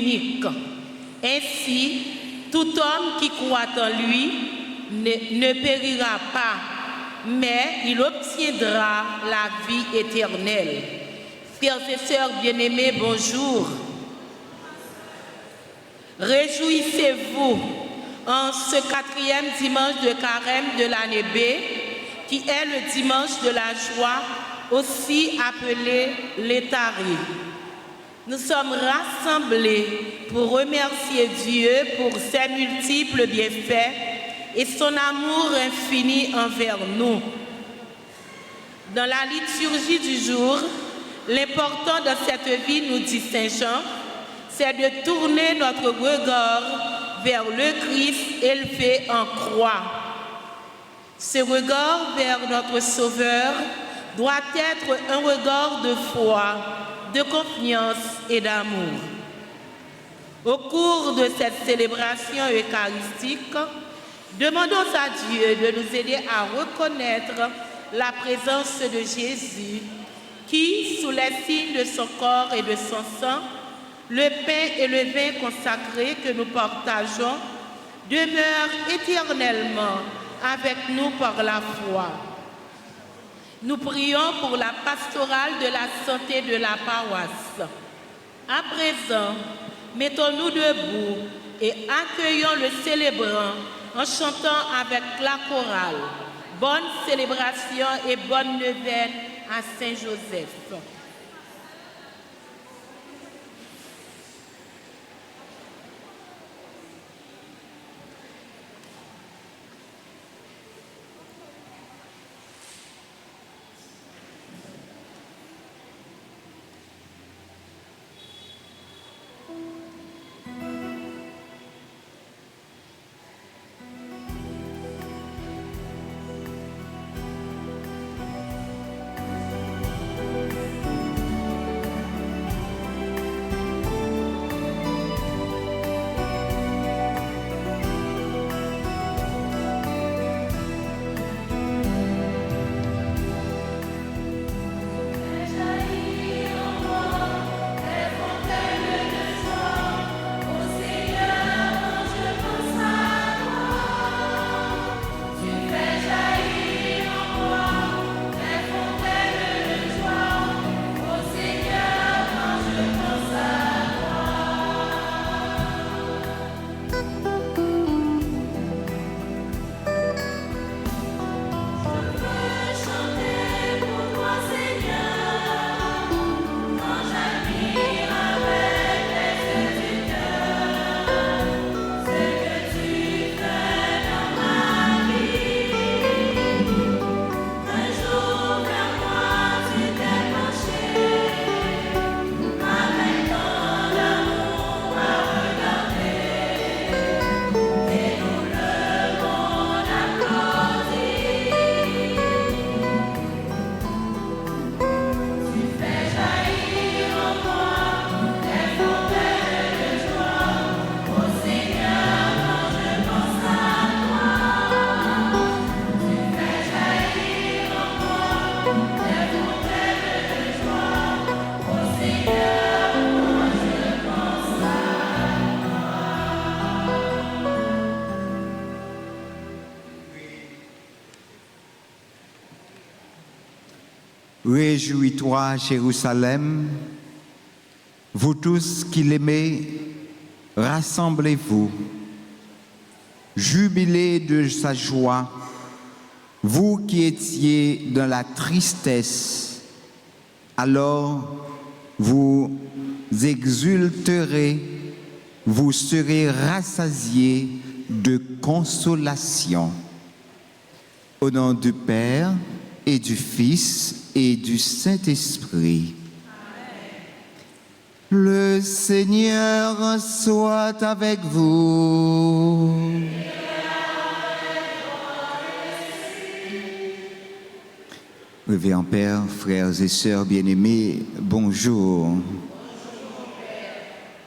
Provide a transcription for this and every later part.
unique. Ainsi, tout homme qui croit en lui ne périra pas, mais il obtiendra la vie éternelle. Frères et sœurs bien-aimés, bonjour. Réjouissez-vous en ce 4e dimanche de carême de l'année B, qui est le dimanche de la joie, aussi appelé l'Étari. Nous sommes rassemblés pour remercier Dieu pour ses multiples bienfaits et son amour infini envers nous. Dans la liturgie du jour, l'important de cette vie, nous dit Saint Jean, c'est de tourner notre regard vers le Christ élevé en croix. Ce regard vers notre Sauveur doit être un regard de foi, de confiance et d'amour. Au cours de cette célébration eucharistique, demandons à Dieu de nous aider à reconnaître la présence de Jésus qui, sous les signes de son corps et de son sang, le pain et le vin consacrés que nous partageons, demeurent éternellement avec nous par la foi. Nous prions pour la pastorale de la santé de la paroisse. À présent, mettons-nous debout et accueillons le célébrant en chantant avec la chorale. Bonne célébration et bonne neuvaine à Saint-Joseph. Réjouis-toi, Jérusalem, vous tous qui l'aimez, rassemblez-vous. Jubilez de sa joie, vous qui étiez dans la tristesse, alors vous exulterez, vous serez rassasiés de consolation. Au nom du Père et du Fils et du Saint-Esprit. Le Seigneur soit avec vous. Révérend Père, frères et sœurs bien-aimés, bonjour.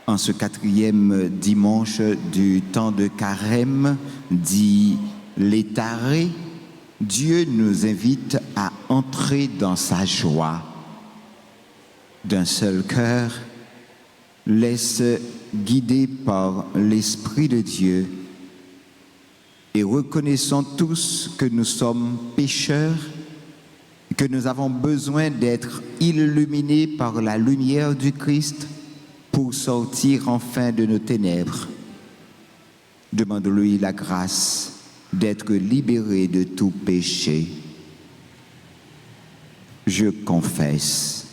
En ce 4e dimanche du temps de carême, dit l'Étaré, Dieu nous invite à entrer dans sa joie. D'un seul cœur, laisse guider par l'Esprit de Dieu et reconnaissons tous que nous sommes pécheurs, que nous avons besoin d'être illuminés par la lumière du Christ pour sortir enfin de nos ténèbres. Demande-lui la grâce d'être libérés de tout péché. Je confesse.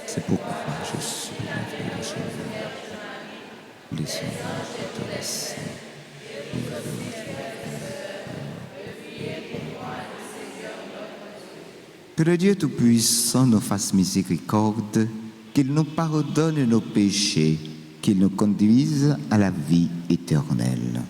C'est pourquoi je suis venu chez vous. Laissez-moi t'intéresser. Que le Dieu Tout-Puissant nous fasse miséricorde, qu'il nous pardonne nos péchés, qu'il nous conduise à la vie éternelle.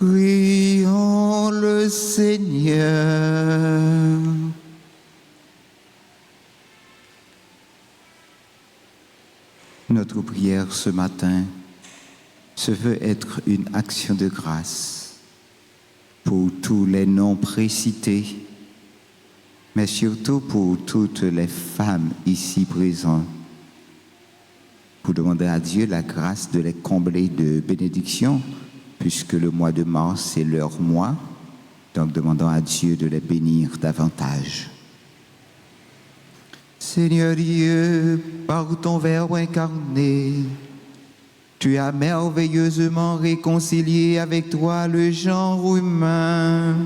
Prions le Seigneur. Notre prière ce matin se veut être une action de grâce pour tous les noms précités, mais surtout pour toutes les femmes ici présentes, pour demander à Dieu la grâce de les combler de bénédictions, puisque le mois de mars est leur mois, Donc demandons à Dieu de les bénir davantage. Seigneur Dieu, par ton Verbe incarné, tu as merveilleusement réconcilié avec toi le genre humain.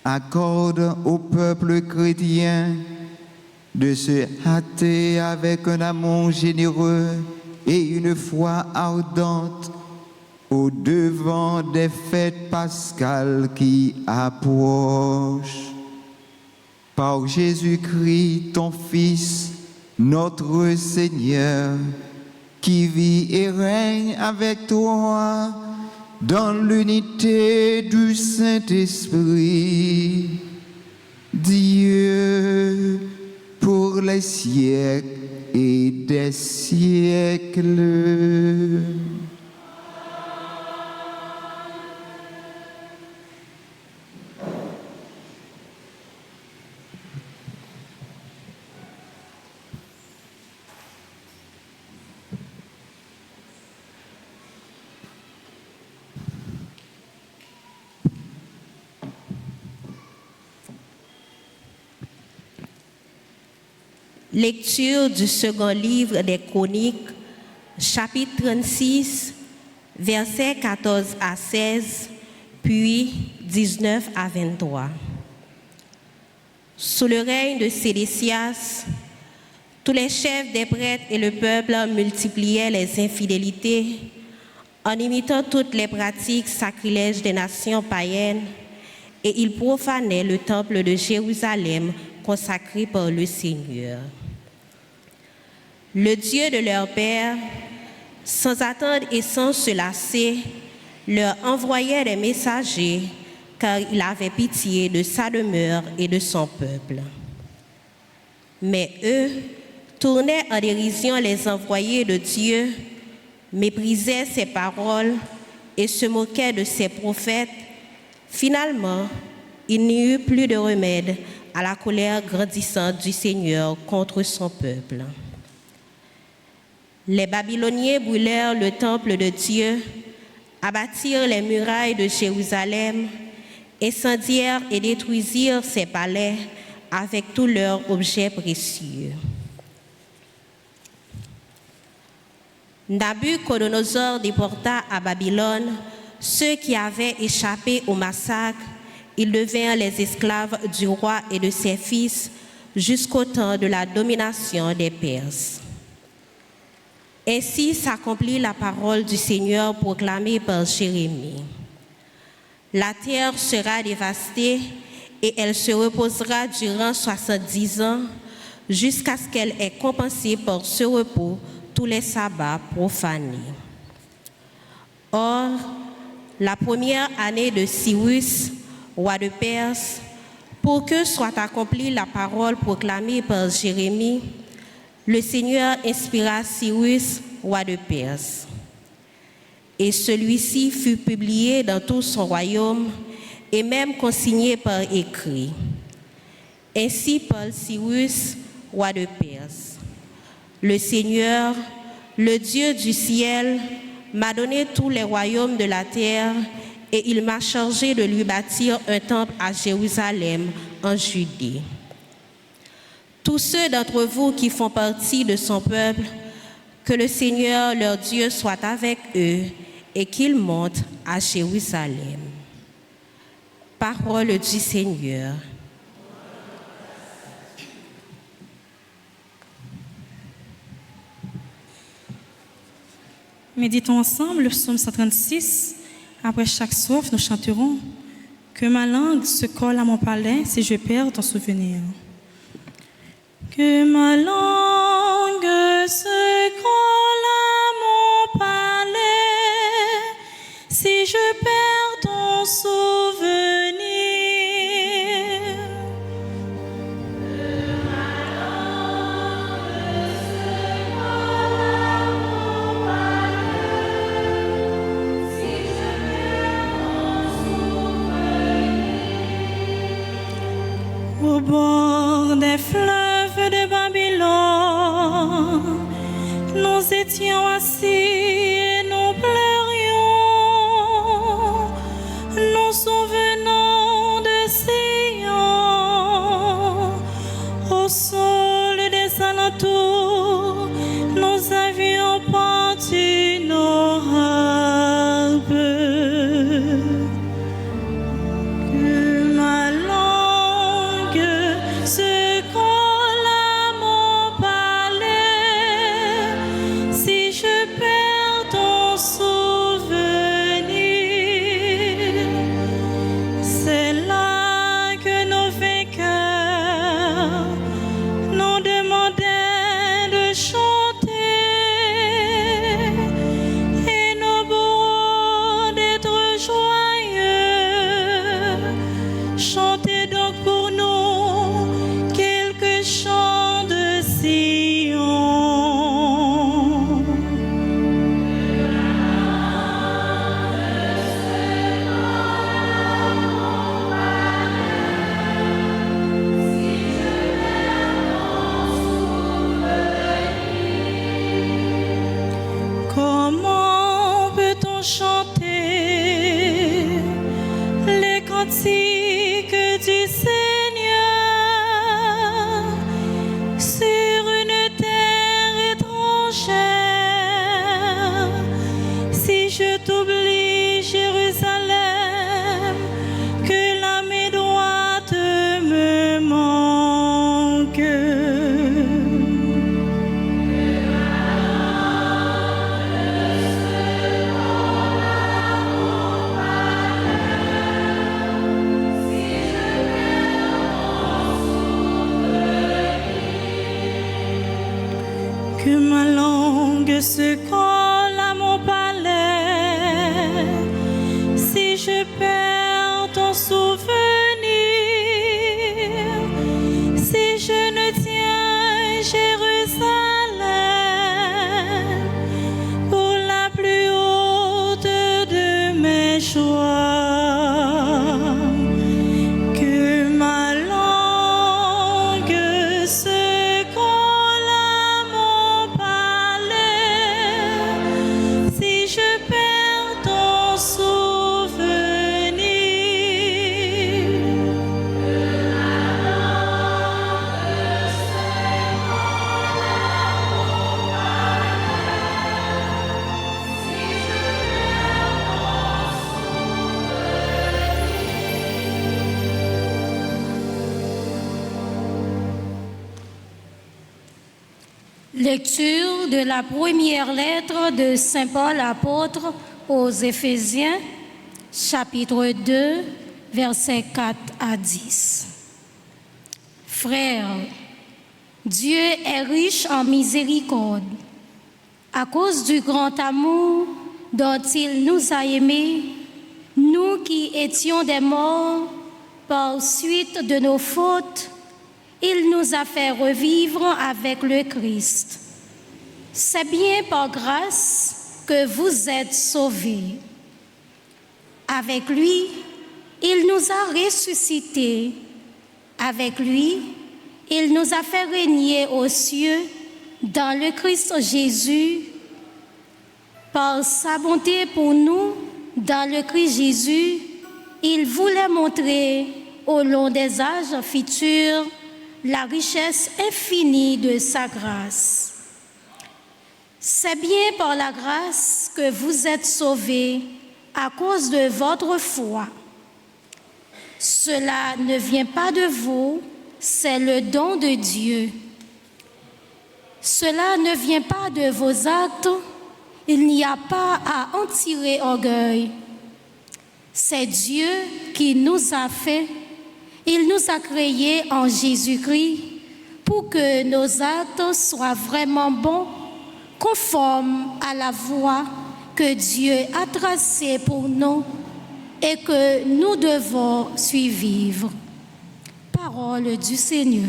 Accorde au peuple chrétien de se hâter avec un amour généreux et une foi ardente au devant des fêtes pascales qui approchent. Par Jésus-Christ, ton Fils, notre Seigneur, qui vit et règne avec toi dans l'unité du Saint-Esprit, Dieu, pour les siècles et des siècles. Lecture du second livre des Chroniques, chapitre 36, versets 14 à 16, puis 19 à 23. Sous le règne de Sédécias, tous les chefs des prêtres et le peuple multipliaient les infidélités en imitant toutes les pratiques sacrilèges des nations païennes, et ils profanaient le temple de Jérusalem consacré par le Seigneur. Le Dieu de leur père, sans attendre et sans se lasser, leur envoyait des messagers, car il avait pitié de sa demeure et de son peuple. Mais eux tournaient en dérision les envoyés de Dieu, méprisaient ses paroles et se moquaient de ses prophètes. Finalement, il n'y eut plus de remède à la colère grandissante du Seigneur contre son peuple. Les Babyloniens brûlèrent le temple de Dieu, abattirent les murailles de Jérusalem, incendièrent et détruisirent ses palais avec tous leurs objets précieux. Nabuchodonosor déporta à Babylone ceux qui avaient échappé au massacre. Ils devinrent les esclaves du roi et de ses fils jusqu'au temps de la domination des Perses. Ainsi s'accomplit la parole du Seigneur proclamée par Jérémie. La terre sera dévastée et elle se reposera durant 70 ans jusqu'à ce qu'elle ait compensé par ce repos tous les sabbats profanés. Or, la première année de Cyrus, roi de Perse, pour que soit accomplie la parole proclamée par Jérémie, le Seigneur inspira Cyrus, roi de Perse. Et celui-ci fut publié dans tout son royaume et même consigné par écrit. Ainsi parle Cyrus, roi de Perse. Le Seigneur, le Dieu du ciel, m'a donné tous les royaumes de la terre et il m'a chargé de lui bâtir un temple à Jérusalem, en Judée. Tous ceux d'entre vous qui font partie de son peuple, que le Seigneur, leur Dieu, soit avec eux et qu'ils montent à Jérusalem. Parole du Seigneur. Méditons ensemble le psaume 136. Après chaque strophe, nous chanterons « Que ma langue se colle à mon palais si je perds ton souvenir ». Que ma langue se colle à mon palais si je perds ton souvenir. Que ma langue se colle à mon palais si je perds ton souvenir. Au bord des fleuves de Babylone, nous étions assis et nous pleurions, nous souvenons Que ma langue se colle à mon palais, si je perds ton souvenir, si je ne tiens Jérusalem pour la plus haute de mes joies. Lecture de la première lettre de Saint Paul apôtre aux Éphésiens, chapitre 2, versets 4 à 10. Frères, Dieu est riche en miséricorde. À cause du grand amour dont il nous a aimés, nous qui étions des morts par suite de nos fautes, il nous a fait revivre avec le Christ. C'est bien par grâce que vous êtes sauvés. Avec lui, il nous a ressuscités. Avec lui, il nous a fait régner aux cieux dans le Christ Jésus. Par sa bonté pour nous, dans le Christ Jésus, il voulait montrer au long des âges futurs la richesse infinie de sa grâce. C'est bien par la grâce que vous êtes sauvés à cause de votre foi. Cela ne vient pas de vous, c'est le don de Dieu. Cela ne vient pas de vos actes, il n'y a pas à en tirer orgueil. C'est Dieu qui nous a fait. Il nous a créés en Jésus-Christ pour que nos actes soient vraiment bons, conformes à la voie que Dieu a tracée pour nous et que nous devons suivre. Parole du Seigneur.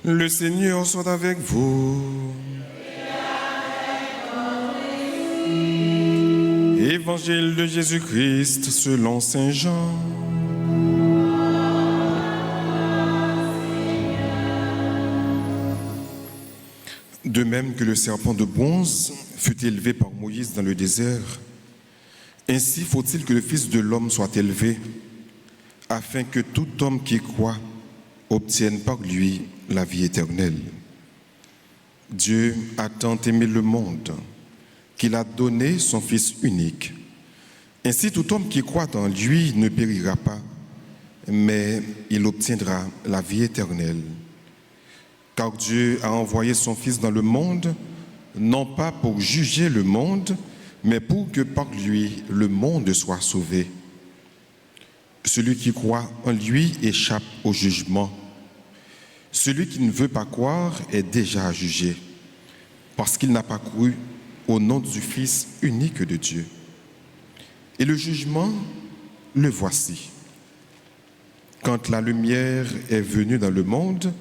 Le Seigneur soit avec vous. Évangile de Jésus-Christ selon Saint Jean. De même que le serpent de bronze fut élevé par Moïse dans le désert, ainsi faut-il que le Fils de l'homme soit élevé, afin que tout homme qui croit obtienne par lui la vie éternelle. Dieu a tant aimé le monde qu'il a donné son Fils unique, Ainsi, tout homme qui croit en lui ne périra pas, mais il obtiendra la vie éternelle. Car Dieu a envoyé son Fils dans le monde, non pas pour juger le monde, mais pour que par lui, le monde soit sauvé. Celui qui croit en lui échappe au jugement. Celui qui ne veut pas croire est déjà jugé, parce qu'il n'a pas cru au nom du Fils unique de Dieu. Et le jugement, le voici. Quand la lumière est venue dans le monde,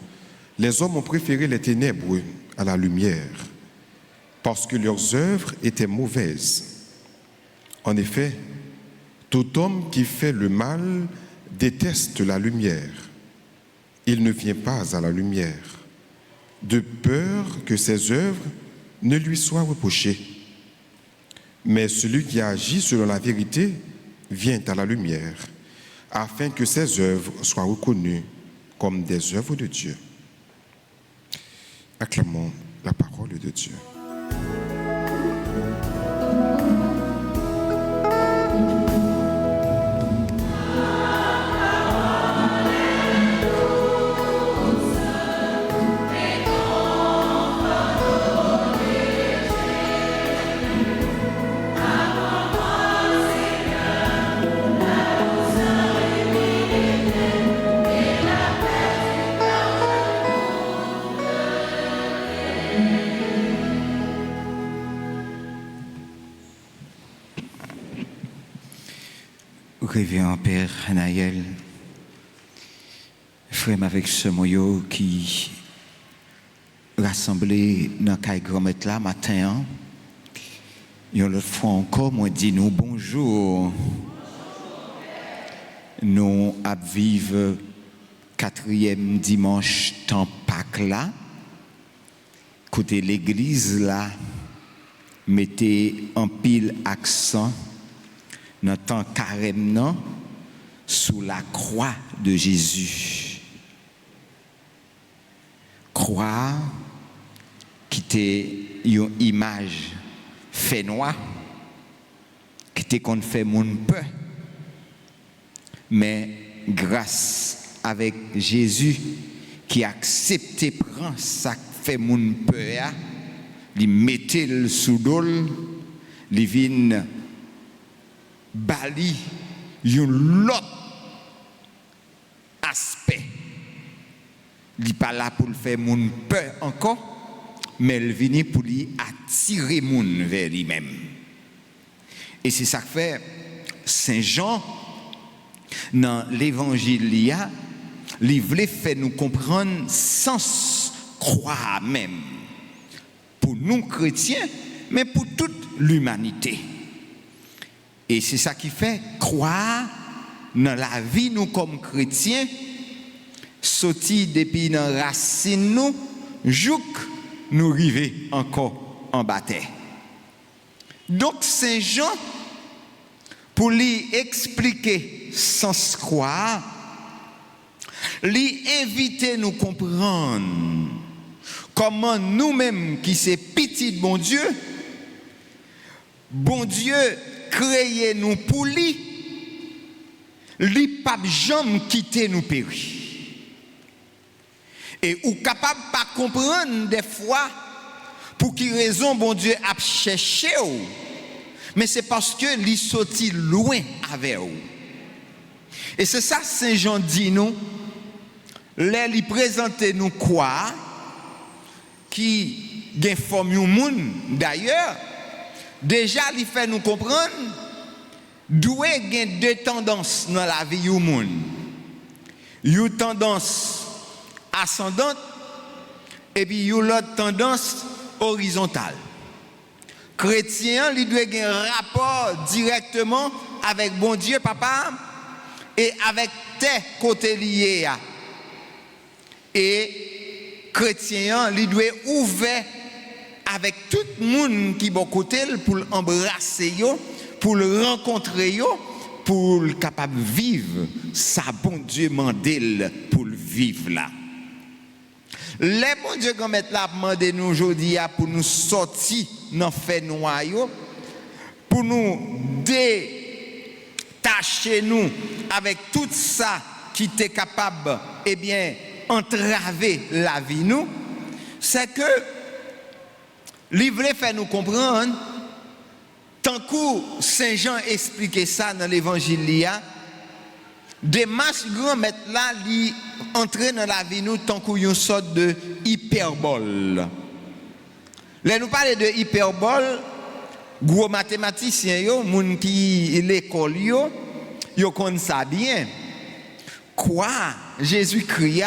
les hommes ont préféré les ténèbres à la lumière, parce que leurs œuvres étaient mauvaises. En effet, tout homme qui fait le mal déteste la lumière. Il ne vient pas à la lumière, de peur que ses œuvres ne lui soient reprochées. Mais celui qui agit selon la vérité vient à la lumière, afin que ses œuvres soient reconnues comme des œuvres de Dieu. Acclamons la parole de Dieu. Révérend Père Naël, frère avec ce moyo qui rassemblé dans le grand-mère là matin, et l'autre fois encore, moi dis nous bonjour. Nous vivons 4e dimanche temps Pâques là, côté l'église là, mettez en pile accent dans le temps carême sous la croix de Jésus. Croix qui était une image fait noir, qui était qu'on fait mon peur. Mais grâce avec Jésus qui a accepté prendre ça fait mon peur, il mettait le sous dol, il vient bali un autre aspect. Il n'est pas là pour le faire mon peur encore, mais il vient pour lui attirer mon vers lui-même. Et c'est ça que fait Saint Jean dans l'évangile il voulait faire nous comprendre sans croire même pour nous chrétiens, mais pour toute l'humanité. Et c'est ça qui fait croire dans la vie, nous comme chrétiens, sortir depuis dans la racine, nous, jouk nous arriver encore en bataille. Donc, Saint Jean, pour lui expliquer sans croire, lui inviter nous comprendre comment nous-mêmes, qui sommes petits de bon Dieu créé nous pour lui pas jamais quitter nous périr. Et ou capable pas comprendre des fois pour qui raison bon Dieu a cherché ou, mais c'est parce que lui sorti loin avec vous. Et c'est ça Saint Jean dit nous, là lui présenter nous quoi qui gagne forme un monde d'ailleurs. Déjà, il fait nous comprendre d'où il y a deux tendances dans la vie du monde. Une tendance ascendante et puis une autre tendance horizontale. Chrétien, il doit avoir un rapport directement avec bon Dieu, papa, et avec tes côtés liés. Et chrétien, il doit ouvert avec tout le monde qui est bon côté pour l'embrasser, pour le rencontrer, pour le capable de vivre, ça bon Dieu mandel pour le vivre là. Les bon Dieu qu'on met là demander nous aujourd'hui pour nous sortir dans fait noyau, pour nous fâché nous avec tout ça qui était capable, eh bien, entraver la vie nous, c'est que il voulait faire nous comprendre, tant que Saint Jean expliquait ça dans l'évangile, des masses grand maître là, li entrer dans la vie nous tant qu'il y a une sorte de hyperbole. Là nous parler de hyperbole, gros mathématiciens yo, moun qui l'école yo connaît ça bien. Quoi Jésus-Christ,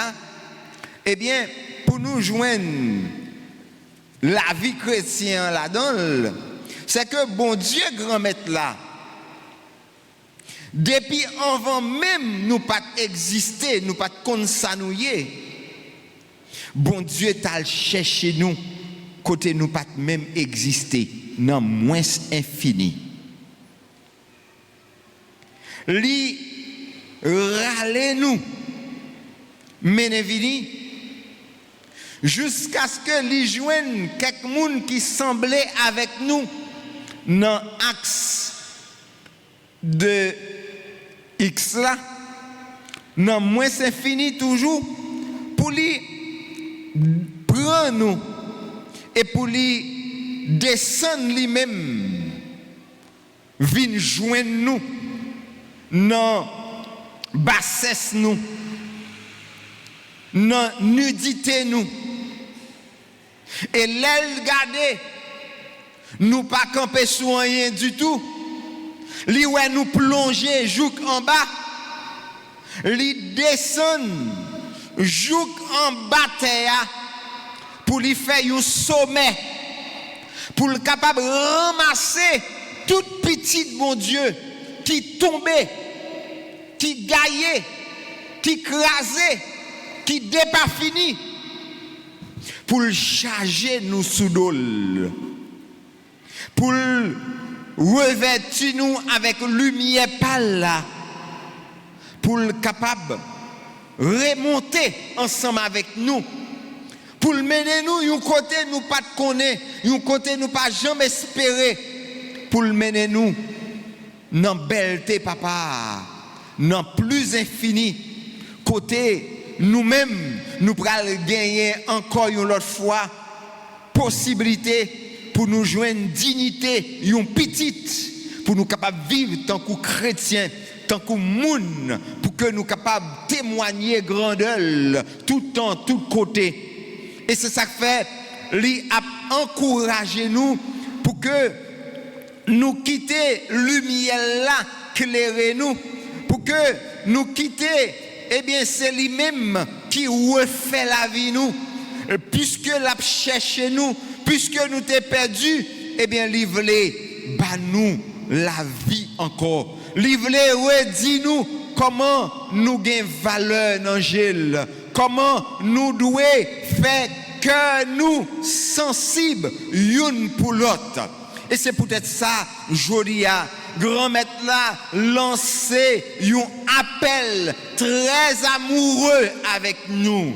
eh bien, pour nous joindre la vie chrétienne là-dedans, c'est que bon Dieu grand maître là, depuis avant même nous pas exister, nous pas comme ça nous y est, bon Dieu t'a cherché nous côté nous pas même exister, non moins infini. Li râler nous menevini jusqu'à ce que li joigne quelques monde qui semblait avec nous dans axe de X là, non moins infini toujours, pour lui prendre nous et pour lui descendre lui-même, vient joindre nous, non bassesse nous, non nudité nous, et l'aile garder, nous pas camper sur rien du tout. Li ouais nous plonger jouk en bas, li descend jouk en bas terre pour lui faire un sommet, pour le capable de ramasser toute petite bon Dieu qui tombait, qui gaillait, qui crasait, qui dépas fini, pour le charger nous sous dol, pour revêtir nous avec lumière pâle là, pour le capable remonter ensemble avec nous, pour le mener nous un côté nous pas de connaître, un côté nous pas jamais espérer, pour le mener nous dans belleté papa, dans plus infini, côté nous-mêmes nous pral gagner encore une autre fois possibilité pour nous joindre dignité, une petite, pour nous capables de vivre tant que chrétiens, tant que monde, pour que nous capables de témoigner grandeur tout temps, tout côté. Et c'est ça que fait, lui a encouragé nous pour que nous quitter lumière là, éclairer nous, pour que nous quitter, eh bien c'est lui-même qui refait la vie nous, puisque l'a cherché nous. Puisque nous t'es perdu, eh bien, livrez, bah nous la vie encore. Livrez, redis-nous comment nous gagnons valeur dans Gilles. Comment nous devons faire que nous sensibles l'une pour l'autre. Et c'est peut-être ça, Jodia, grand maître là, lancer un appel très amoureux avec nous.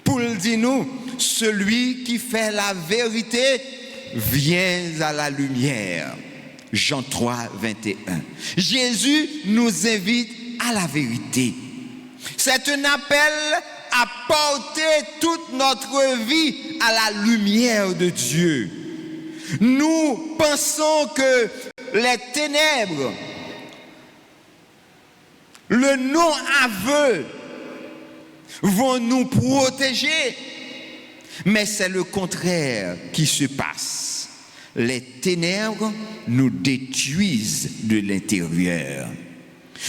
Pour le dire nous, celui qui fait la vérité vient à la lumière. Jean 3, 21. Jésus nous invite à la vérité. C'est un appel à porter toute notre vie à la lumière de Dieu. Nous pensons que les ténèbres, le non-aveu vont nous protéger. Mais c'est le contraire qui se passe. Les ténèbres nous détruisent de l'intérieur.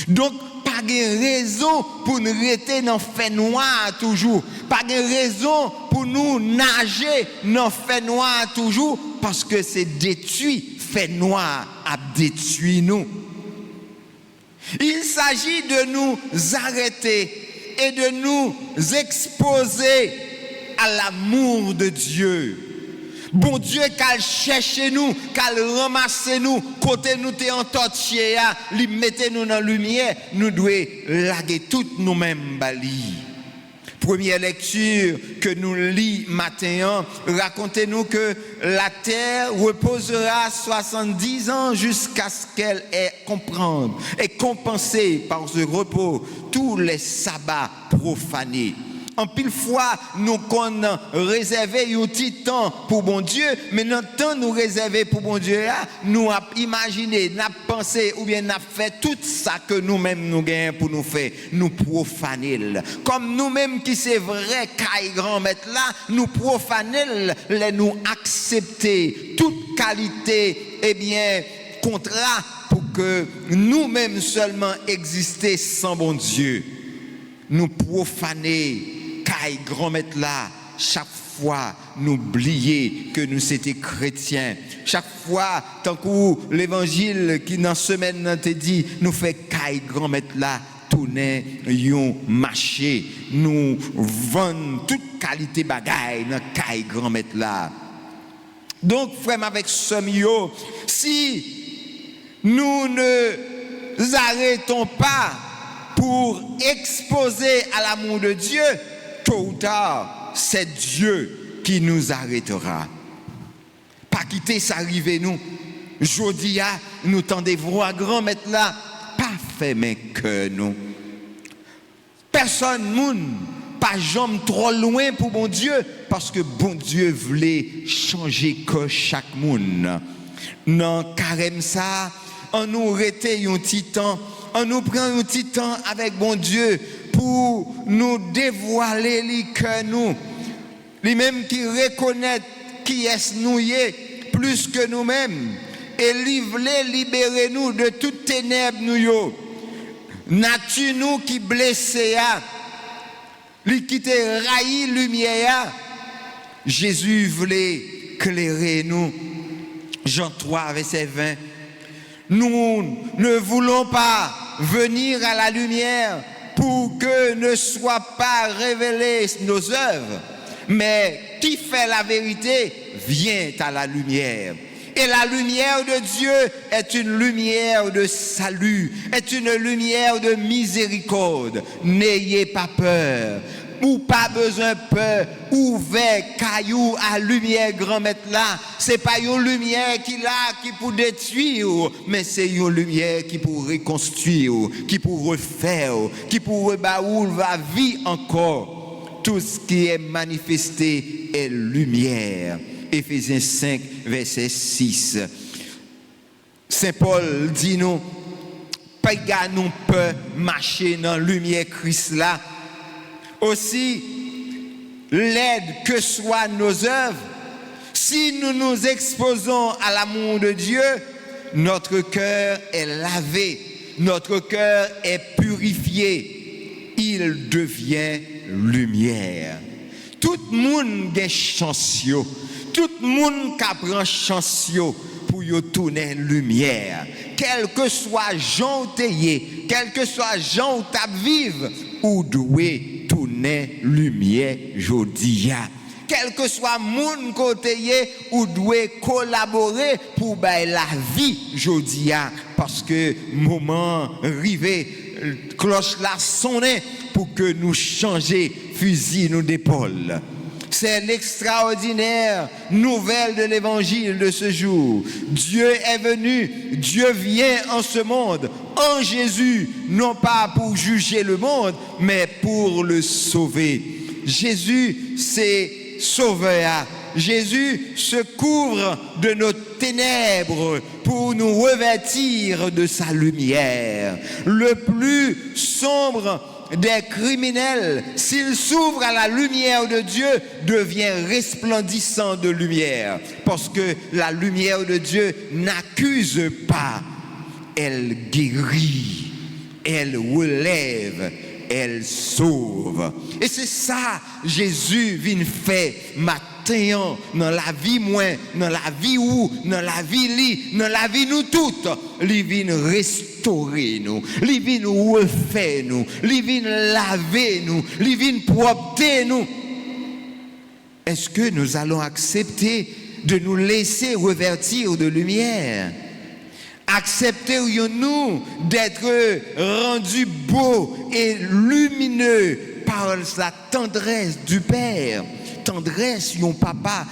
Donc, pas de raison pour nous rester dans le fait noir toujours. Pas de raison pour nous nager dans le fait noir toujours. Parce que c'est détruit, fait noir a détruit nous. Il s'agit de nous arrêter et de nous exposer à l'amour de Dieu. Bon Dieu, qu'elle cherche nous, qu'elle ramasse nous, côté nous t'es en tortier, lui mettez nous dans la lumière, nous devons laguer toutes nous-mêmes bali. Première lecture que nous lisons matin, racontez-nous que la terre reposera 70 ans jusqu'à ce qu'elle ait comprendre et compenser par ce repos tous les sabbats profanés. En pile fois, nous qu'on réservé un petit temps pour bon Dieu, mais dans le temps nous réservé pour bon Dieu, nous avons imaginé, nous avons pensé ou bien nous avons fait tout ça que nous-mêmes nous gagnons pour nous faire, nous profaner. Comme nous-mêmes qui c'est vrai, caille grand-maître là, nous profaner, nous accepter toute qualité, eh bien, contrat pour que nous-mêmes seulement exister sans bon Dieu. Nous profaner caille grand-maître là, chaque fois nous oublier que nous c'était chrétiens. Chaque fois, tant que l'évangile qui dans semaine te dit, nous fait caille grand-maître là, tourner yon marché, nous vendons toute qualité bagaille dans caille grand-maître là. Donc frère avec Somio, si nous ne arrêtons pas pour exposer à l'amour de Dieu, tôt ou tard, c'est Dieu qui nous arrêtera. Pas quitter ça arriver nous. Jodi a nous tendez voir grand maître là, pas fermer que nous. Personne moun pas jamais trop loin pour bon Dieu parce que bon Dieu voulait changer que chaque monde. Non carême ça, on nous rete un petit temps, on nous prend un petit temps avec bon Dieu pour nous dévoiler les que nous, les mêmes qui reconnaissent qui est nous plus que nous-mêmes et libérer nous de toutes ténèbres nous yo. Nature nous qui blessé a, li qui te raï lumière. Jésus voulait éclairer nous. Jean 3 verset 20. Nous ne voulons pas venir à la lumière pour que ne soient pas révélées nos œuvres, mais qui fait la vérité vient à la lumière. Et la lumière de Dieu est une lumière de salut, est une lumière de miséricorde. N'ayez pas peur, ou pas besoin de peur, ouvert caillou à lumière grand maître là. C'est pas une lumière qui là qui pour détruire, mais c'est une lumière qui pour reconstruire, qui pour refaire, qui pour rebaoul la vie encore. Tout ce qui est manifesté est lumière. Éphésiens 5, verset 6. Saint Paul dit nous, pas gars nous peut marcher dans la lumière Christ là. Aussi, l'aide que soient nos œuvres, si nous nous exposons à l'amour de Dieu, notre cœur est lavé, notre cœur est purifié, il devient lumière. Tout le monde a chance, tout le monde qui prend chance pour y tourner lumière. Quel que soit Jean Théier, quel que soit Jean Tab vive, ou doué tourner lumière jodia. Quel que soit mon côté ou doit collaborer pour la vie jodia parce que moment arrivé cloche la sonner pour que nous changer fusil nous d'épaule. C'est l'extraordinaire nouvelle de l'évangile de ce jour. Dieu est venu, Dieu vient en ce monde, en Jésus, non pas pour juger le monde, mais pour le sauver. Jésus, c'est sauveur. Jésus se couvre de nos ténèbres pour nous revêtir de sa lumière. Le plus sombre des criminels, s'il s'ouvre à la lumière de Dieu, devient resplendissant de lumière. Parce que la lumière de Dieu n'accuse pas, elle guérit, elle relève, elle sauve. Et c'est ça Jésus vient faire matin dans la vie moins, dans la vie où, dans la vie li, dans la vie nous toutes. Il vient restaurer nous, il vient nous refaire nous, il vient laver nous, il vient propter nous. Est-ce que nous allons accepter de nous laisser revêtir de lumière? Accepterions-nous d'être rendus beaux et lumineux par la tendresse du Père, tendresse, yon papa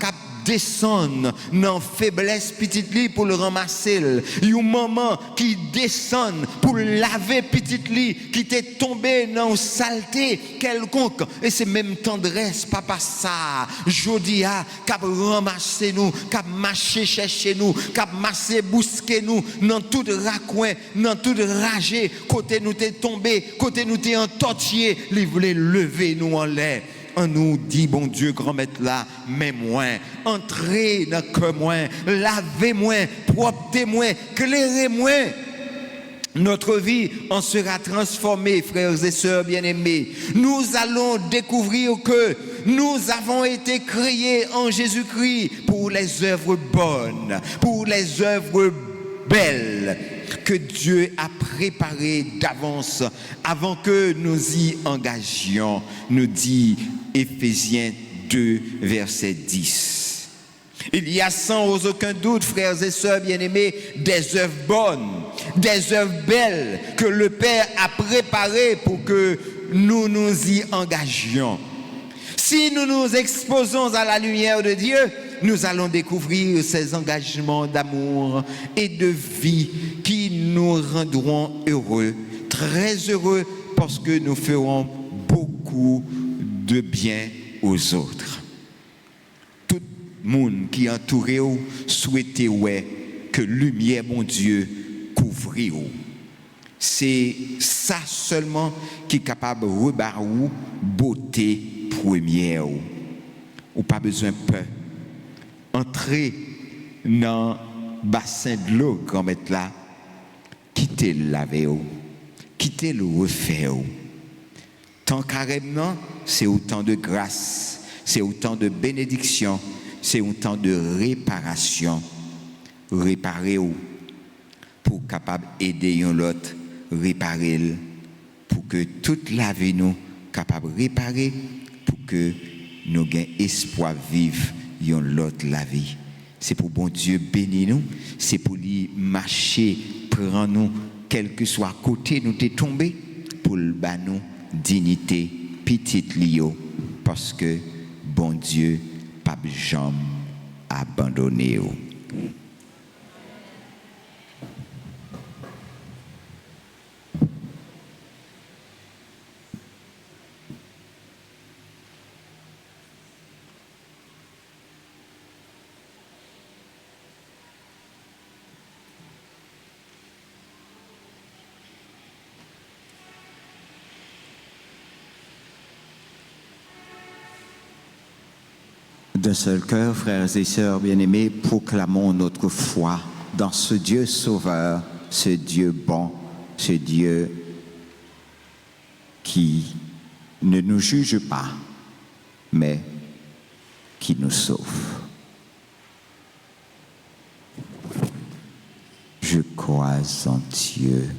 cap descend dans faiblesse petite li pour le ramasser, yon maman qui descend pour laver petite li qui t'est tombé dans saleté quelconque, et c'est même tendresse papa ça jodia cap ramasser nous, cap marcher chercher nous, cap masser bousquer nous dans tout raccoin, dans tout ragé, côté nous t'est tombé, côté nous t'est entortillé, li voulait lever nous en l'air. On nous dit, bon Dieu, grand maître là, mais moins, entrez dans le cœur moins, lavez-moi, proptez-moi, éclairez-moi. Notre vie en sera transformée, frères et sœurs bien-aimés. Nous allons découvrir que nous avons été créés en Jésus-Christ pour les œuvres bonnes, pour les œuvres belles que Dieu a préparées d'avance avant que nous y engagions, nous dit Éphésiens 2, verset 10. Il y a sans aucun doute, frères et sœurs bien-aimés, des œuvres bonnes, des œuvres belles que le Père a préparées pour que nous nous y engagions. Si nous nous exposons à la lumière de Dieu, nous allons découvrir ces engagements d'amour et de vie qui nous rendront heureux, très heureux, parce que nous ferons beaucoup de bien aux autres. Tout le monde qui entoure souhaite que lumière, mon Dieu, couvre. C'est ça seulement qui est capable de rebarrer beauté première. Ou pas besoin de peur. Entrez dans le bassin de l'eau, grand maître là, quittez le laver, quittez le refaire. Tant carrément, c'est autant de grâce, c'est autant de bénédiction, c'est autant de réparation. Réparer pour capable aider l'autre, réparer pour que toute la vie nous capable réparer, pour que nous ayons espoir vivre l'autre la vie. C'est pour bon Dieu bénir nous, c'est pour lui marcher, prendre nous, quel que soit côté nous t'es tombé, pour le bas nous dignité, petite lio, parce que bon Dieu, pas jamais abandonné. D'un seul cœur, frères et sœurs bien-aimés, proclamons notre foi dans ce Dieu sauveur, ce Dieu bon, ce Dieu qui ne nous juge pas, mais qui nous sauve. Je crois en Dieu.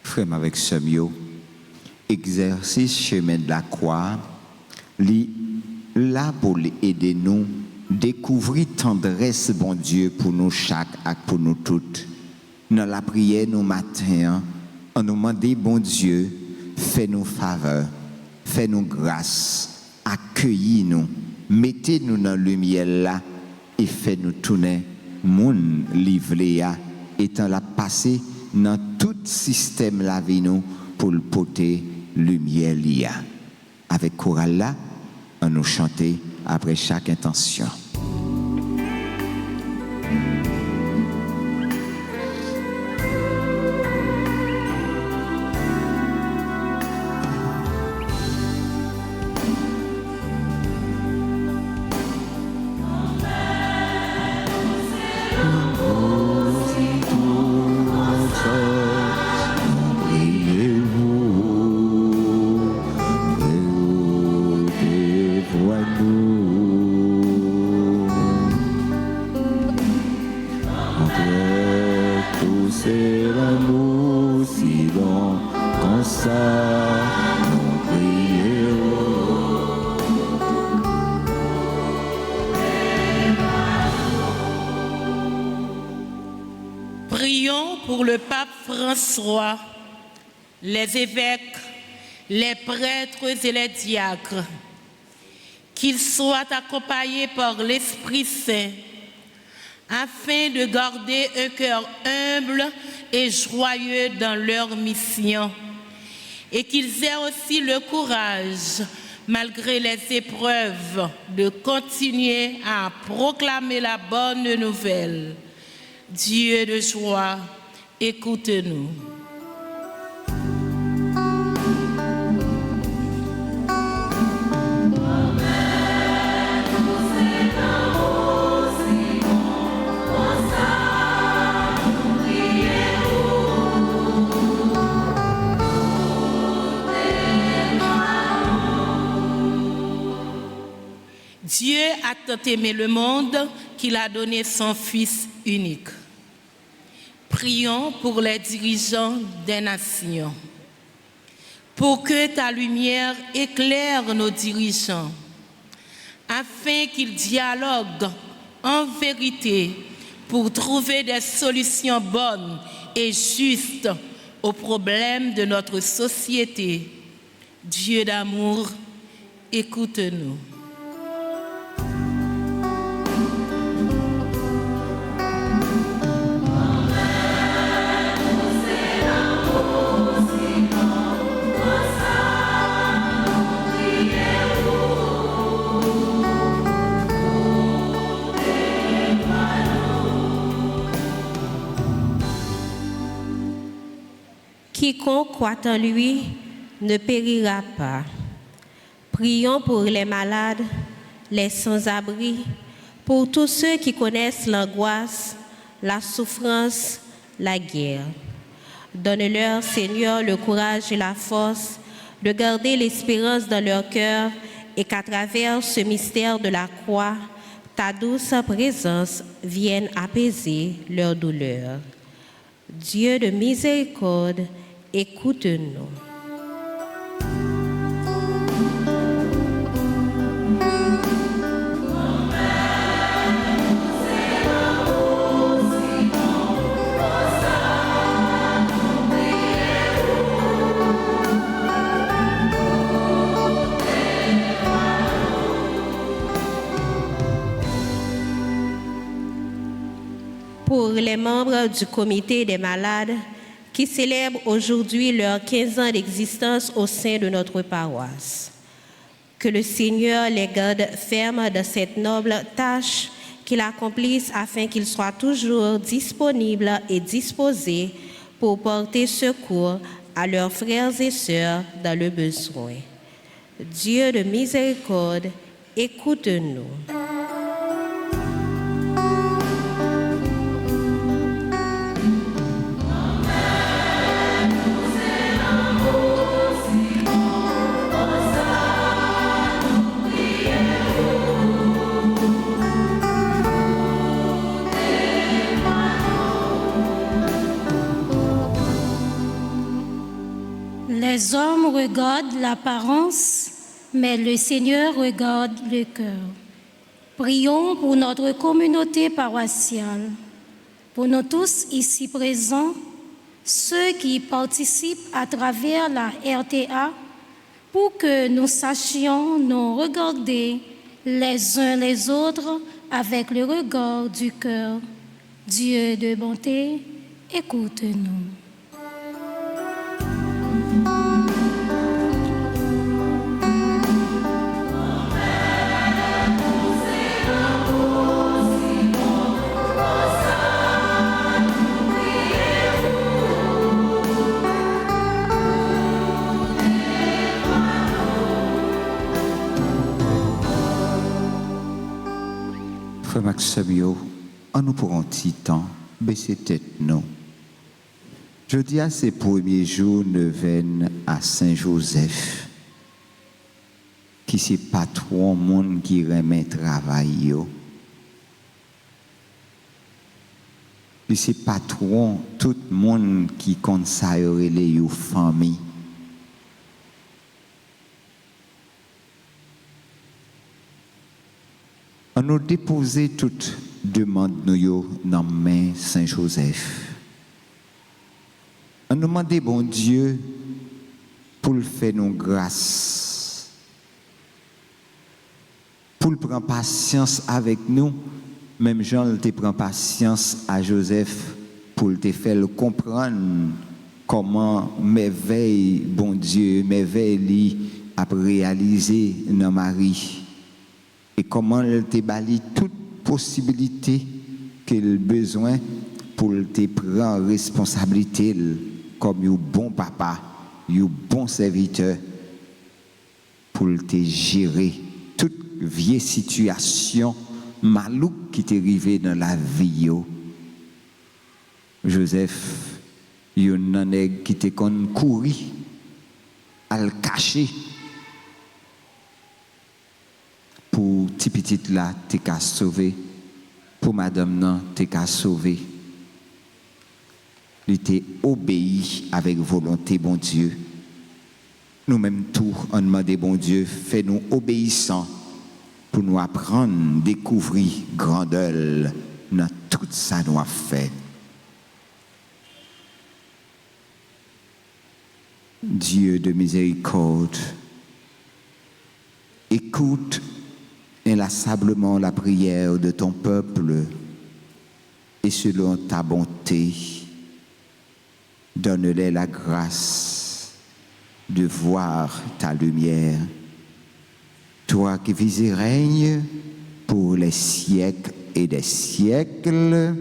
Frère avec Semio, exercice chemin de la croix, là pour aider nous découvrir tendresse bon Dieu pour nous chaque et pour nous toutes. Dans la prière nous matin, on nous demande bon Dieu, fais-nous faveur, fais-nous grâce, accueillis-nous, mettez-nous dans la lumière là et fais-nous tourner moun livré étant la passé dans tout système la vie nous pour le porter lumière lia. Avec chorale là, on nous chanter après chaque intention. non, comme ça, nous prions. Prions pour le pape François, les évêques, les prêtres et les diacres, qu'ils soient accompagnés par l'Esprit Saint, afin de garder un cœur humble et joyeux dans leur mission, et qu'ils aient aussi le courage, malgré les épreuves, de continuer à proclamer la bonne nouvelle. Dieu de joie, écoute-nous. Dieu a tant aimé le monde qu'il a donné son Fils unique. Prions pour les dirigeants des nations, pour que ta lumière éclaire nos dirigeants, afin qu'ils dialoguent en vérité pour trouver des solutions bonnes et justes aux problèmes de notre société. Dieu d'amour, écoute-nous. Quiconque croit en lui ne périra pas. Prions pour les malades, les sans-abri, pour tous ceux qui connaissent l'angoisse, la souffrance, la guerre. Donne-leur, Seigneur, le courage et la force de garder l'espérance dans leur cœur et qu'à travers ce mystère de la croix, ta douce présence vienne apaiser leur douleur. Dieu de miséricorde, écoute-nous. Pour les membres du comité des malades qui célèbrent aujourd'hui leurs 15 ans d'existence au sein de notre paroisse. Que le Seigneur les garde fermes dans cette noble tâche qu'ils accomplissent afin qu'ils soient toujours disponibles et disposés pour porter secours à leurs frères et sœurs dans le besoin. Dieu de miséricorde, écoute-nous. Les hommes regardent l'apparence, mais le Seigneur regarde le cœur. Prions pour notre communauté paroissiale, pour nous tous ici présents, ceux qui participent à travers la RTA, pour que nous sachions nous regarder les uns les autres avec le regard du cœur. Dieu de bonté, écoute-nous. Frère Maximio, en nous pour un petit temps, baisser tête nous. Je dis à ces premiers jours neuvaines à Saint-Joseph, qui c'est patron monde qui remet travail yo. puis c'est patron, tout le monde qui compte ça, les famille. On nous déposé toute demande nous dans main Saint-Joseph. On nous demandé bon Dieu pour le faire nous grâce, pour le prendre patience avec nous, même Jean te prend patience à Joseph pour te faire comprendre comment merveille bon Dieu, merveille a réalisé dans Marie. Et comment elle te bali toute possibilité qu'elle a besoin pour te prendre responsabilité comme un bon papa, un bon serviteur pour te gérer toute vieille situation malouque qui t'est arrivée dans la vie. Joseph, il y a un nègre qui t'est couru à le cacher. Pour petit petit là, t'es qu'à sauver. Pour madame non, t'es qu'à sauver. Il était obéi avec volonté, bon Dieu. Nous-mêmes tout, on demande, bon Dieu, fais-nous obéissants pour nous apprendre, découvrir grandeur dans tout ça nous a fait. Dieu de miséricorde, écoute inlassablement la prière de ton peuple et selon ta bonté, donne-les la grâce de voir ta lumière. Toi qui vis et règnes pour les siècles et des siècles.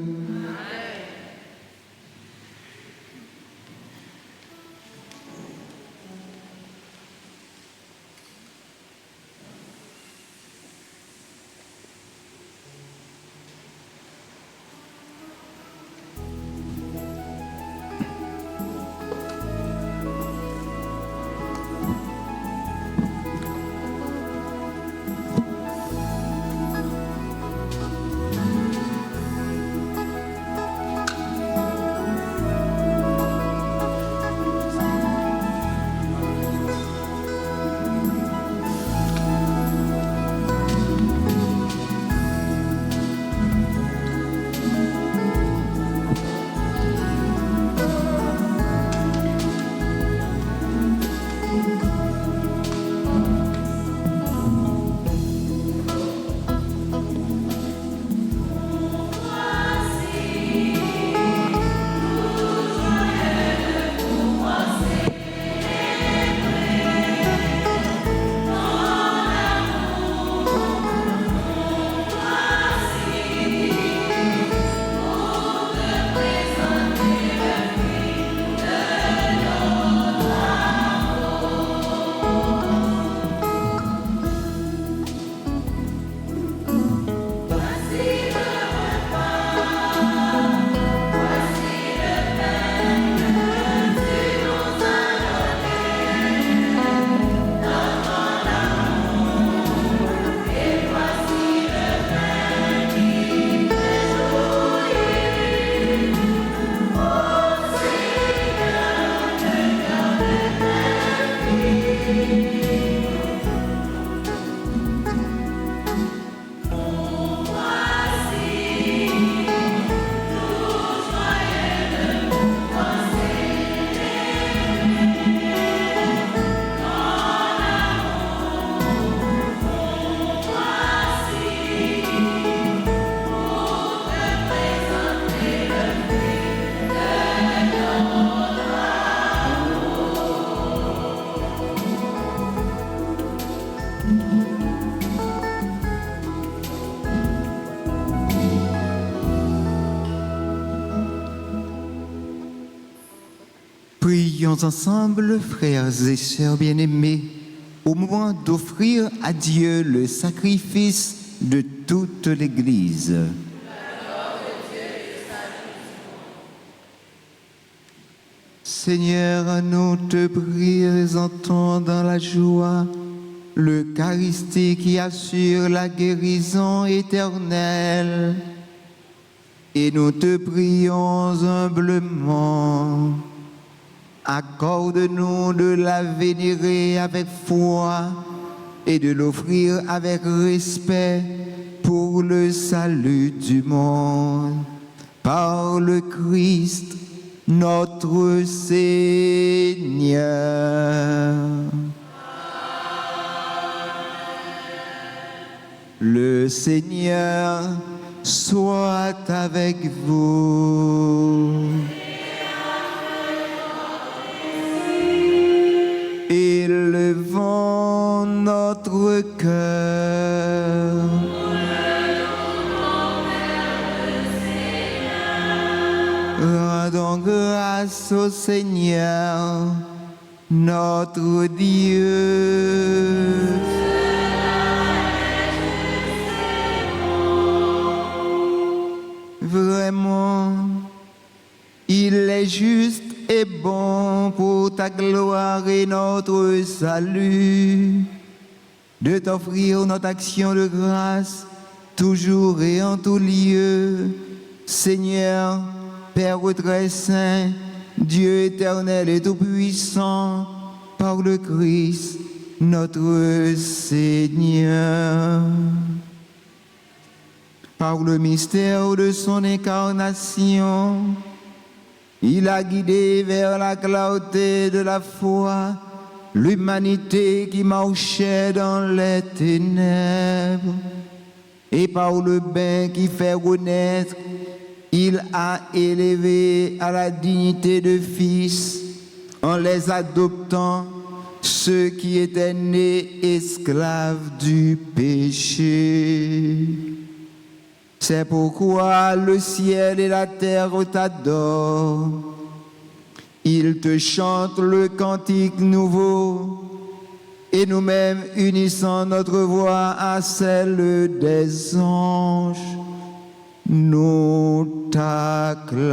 Prions ensemble, frères et sœurs bien-aimés, au moment d'offrir à Dieu le sacrifice de toute l'Église. Seigneur, nous te présentons dans la joie l'Eucharistie qui assure la guérison éternelle. et nous te prions humblement. Accorde-nous de la vénérer avec foi et de l'offrir avec respect pour le salut du monde. Par le Christ, notre Seigneur. Le Seigneur soit avec vous. Élevons notre cœur. Rendons grâce au Seigneur, notre Dieu. Vraiment, il est juste et bon pour ta gloire et notre salut de t'offrir notre action de grâce toujours et en tout lieu. Seigneur, Père très saint, Dieu éternel et tout-puissant, par le Christ, notre Seigneur. Par le mystère de son incarnation, il a guidé vers la clarté de la foi l'humanité qui marchait dans les ténèbres. Et par le bain qui fait renaître, il a élevé à la dignité de fils en les adoptant ceux qui étaient nés esclaves du péché. C'est pourquoi le ciel et la terre t'adorent. Ils te chantent le cantique nouveau et nous-mêmes unissant notre voix à celle des anges, nous t'acclamons.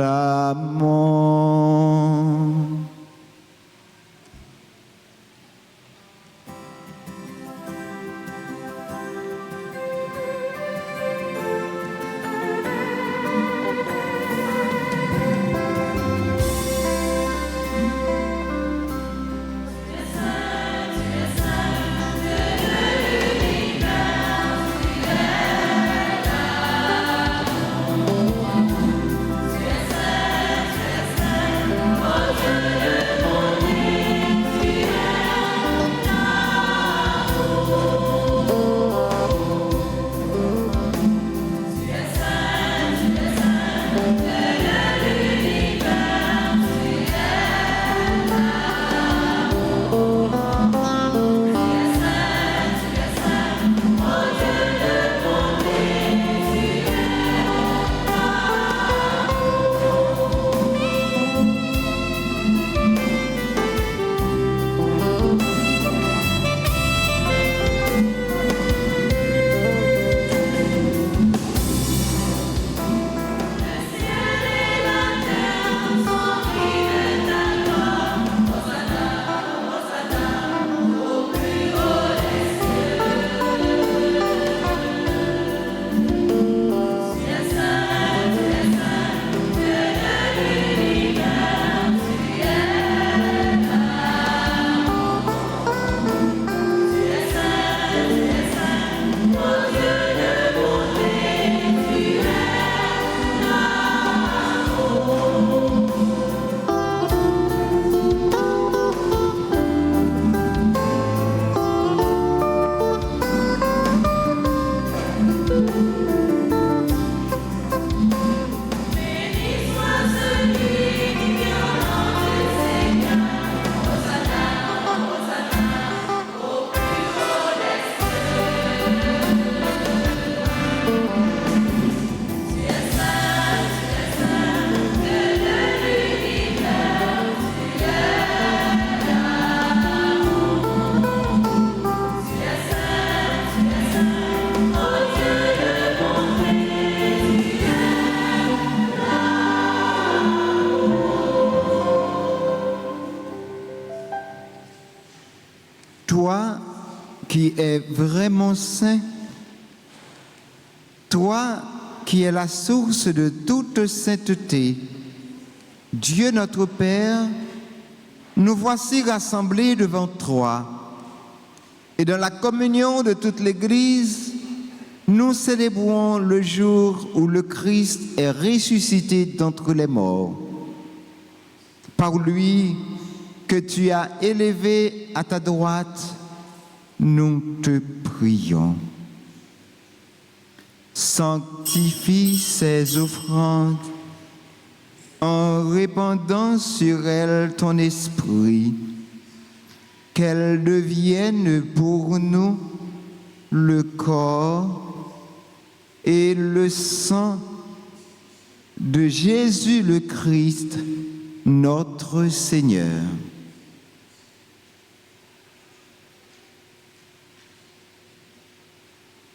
Toi qui es vraiment saint, toi qui est la source de toute sainteté, Dieu notre Père, nous voici rassemblés devant toi. Et dans la communion de toute l'Église, nous célébrons le jour où le Christ est ressuscité d'entre les morts. Par lui que tu as élevé à ta droite, nous te prions. Sanctifie ces offrandes en répandant sur elles ton esprit, qu'elles deviennent pour nous le corps et le sang de Jésus le Christ, notre Seigneur.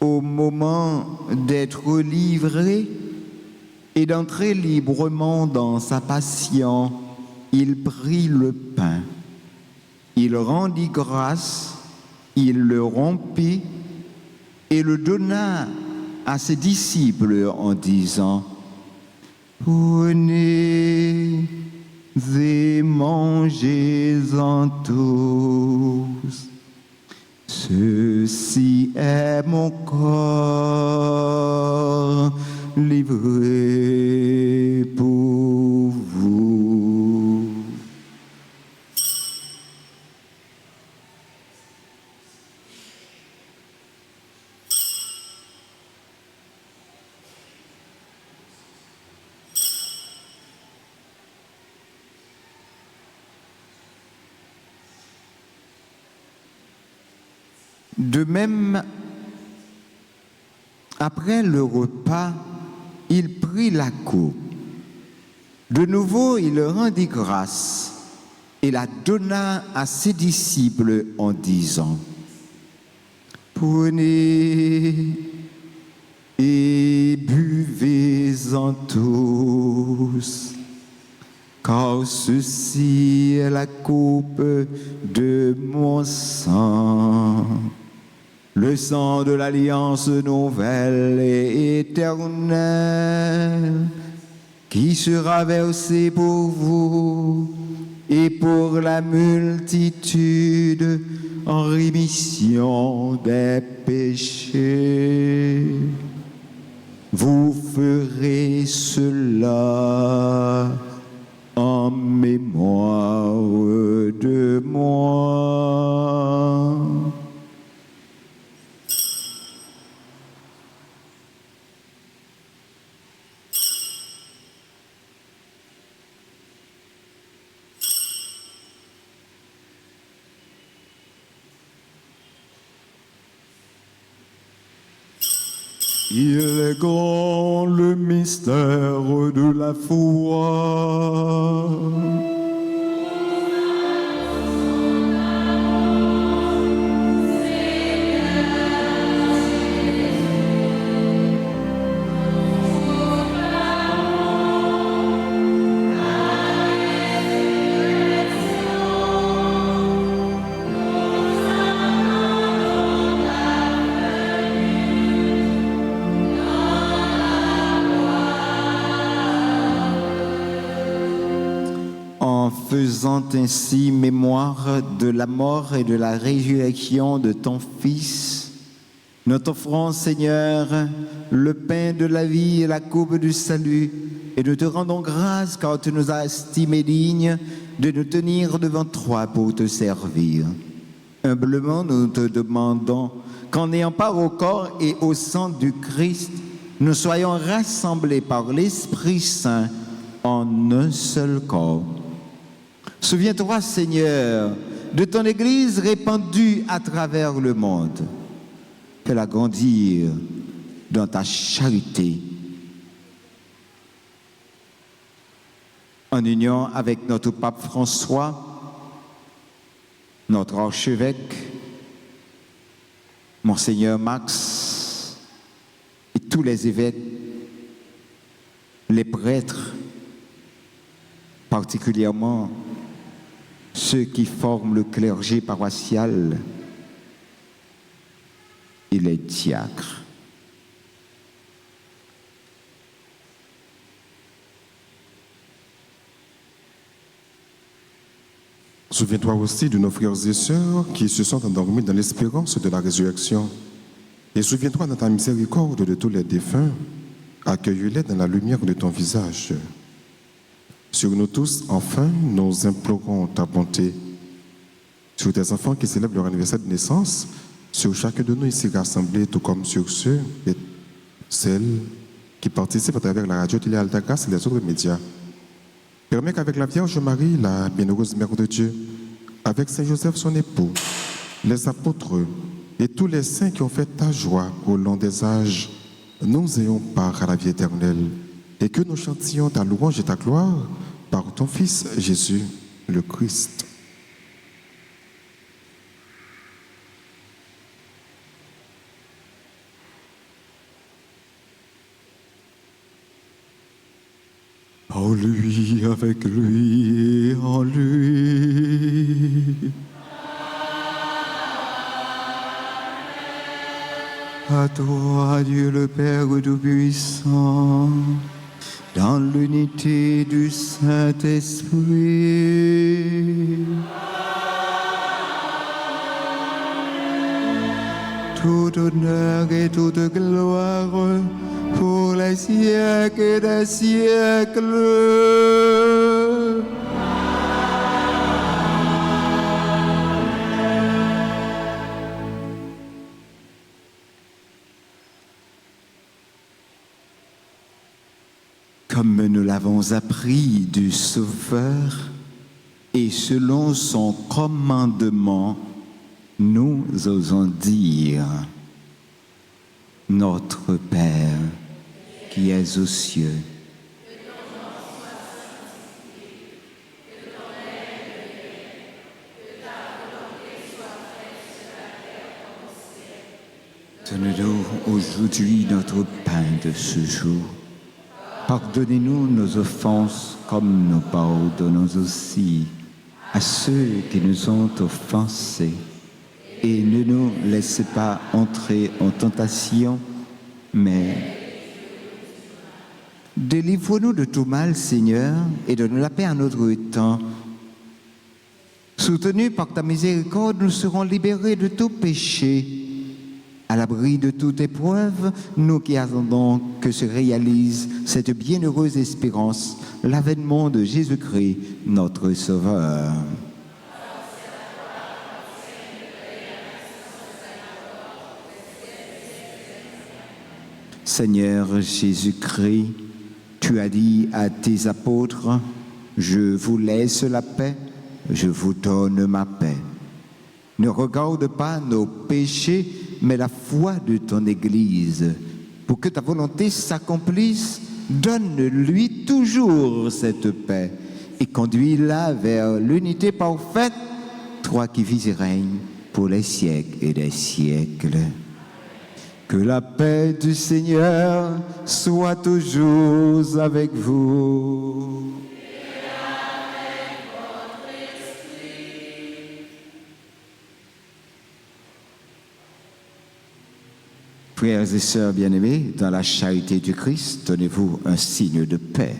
Au moment d'être livré et d'entrer librement dans sa passion, il prit le pain. Il rendit grâce, il le rompit et le donna à ses disciples en disant: prenez et mangez-en tous. Ceci est mon corps livré pour vous. De même, après le repas, il prit la coupe. De nouveau, il rendit grâce et la donna à ses disciples en disant: prenez et buvez-en tous, car ceci est la coupe de mon sang, le sang de l'alliance nouvelle et éternelle, qui sera versé pour vous et pour la multitude en rémission des péchés. Vous ferez cela en mémoire de moi. Il est grand le mystère de la foi. Faisant ainsi mémoire de la mort et de la résurrection de ton Fils, nous t'offrons, Seigneur, le pain de la vie et la coupe du salut, et nous te rendons grâce car tu nous as estimés dignes de nous tenir devant toi pour te servir. Humblement, nous te demandons qu'en ayant part au corps et au sang du Christ, nous soyons rassemblés par l'Esprit Saint en un seul corps. Souviens-toi, Seigneur, de ton Église répandue à travers le monde. Fais-la grandir dans ta charité. En union avec notre pape François, notre archevêque, Monseigneur Max, et tous les évêques, les prêtres, particulièrement ceux qui forment le clergé paroissial et les diacres. Souviens-toi aussi de nos frères et sœurs qui se sont endormis dans l'espérance de la résurrection. Et souviens-toi dans ta miséricorde de tous les défunts. Accueille-les dans la lumière de ton visage. Sur nous tous, enfin, nous implorons ta bonté. Sur tes enfants qui célèbrent leur anniversaire de naissance, sur chacun de nous ici rassemblés, tout comme sur ceux et celles qui participent à travers la radio, télé Alta Grâce et les autres médias. Permets qu'avec la Vierge Marie, la bienheureuse Mère de Dieu, avec Saint Joseph son époux, les apôtres et tous les saints qui ont fait ta joie au long des âges, nous ayons part à la vie éternelle et que nous chantions ta louange et ta gloire par ton Fils Jésus le Christ. En lui, avec lui, en lui. À toi, Dieu le Père Tout-Puissant, dans l'unité du Saint-Esprit. Tout honneur et toute gloire pour les siècles des siècles. Comme nous l'avons appris du Sauveur et selon son commandement, nous osons dire: Notre Père, qui es aux cieux, donne-nous aujourd'hui notre pain de ce jour. Pardonnez-nous nos offenses comme nous pardonnons aussi à ceux qui nous ont offensés. Et ne nous laissez pas entrer en tentation, mais délivre-nous de tout mal, Seigneur, et donne la paix à notre temps. Soutenus par ta miséricorde, nous serons libérés de tout péché. À l'abri de toute épreuve, nous qui attendons que se réalise cette bienheureuse espérance, l'avènement de Jésus-Christ, notre Sauveur. Seigneur Jésus-Christ, tu as dit à tes apôtres: je vous laisse la paix, je vous donne ma paix. Ne regarde pas nos péchés, mais la foi de ton Église. Pour que ta volonté s'accomplisse, donne-lui toujours cette paix et conduis-la vers l'unité parfaite, toi qui vis et règnes pour les siècles et les siècles. Que la paix du Seigneur soit toujours avec vous. Frères et sœurs bien-aimés, dans la charité du Christ, donnez-vous un signe de paix.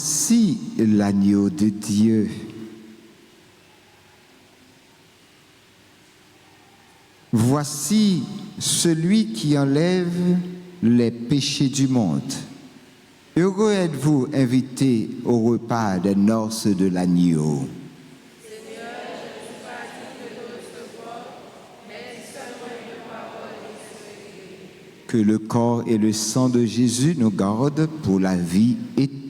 Voici l'agneau de Dieu. Voici celui qui enlève les péchés du monde. Heureux êtes-vous invités au repas des noces de l'agneau. Que le corps et le sang de Jésus nous gardent pour la vie éternelle.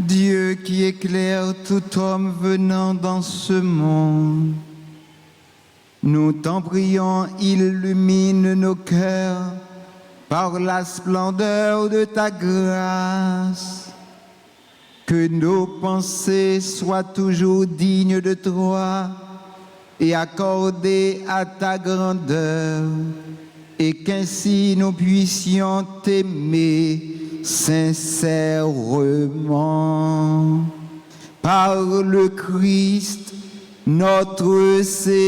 Dieu qui éclaire tout homme venant dans ce monde, nous t'en prions, illumine nos cœurs par la splendeur de ta grâce. Que nos pensées soient toujours dignes de toi et accordées à ta grandeur, et qu'ainsi nous puissions t'aimer sincèrement. Par le Christ, notre Seigneur.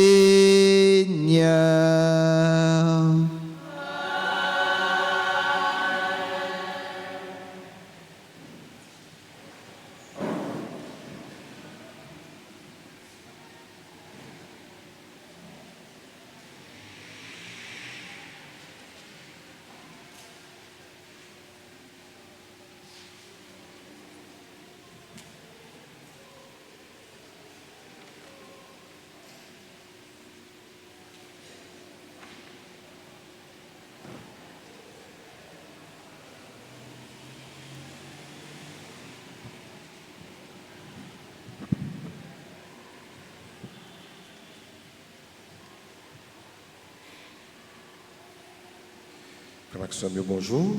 Maxime, bonjour.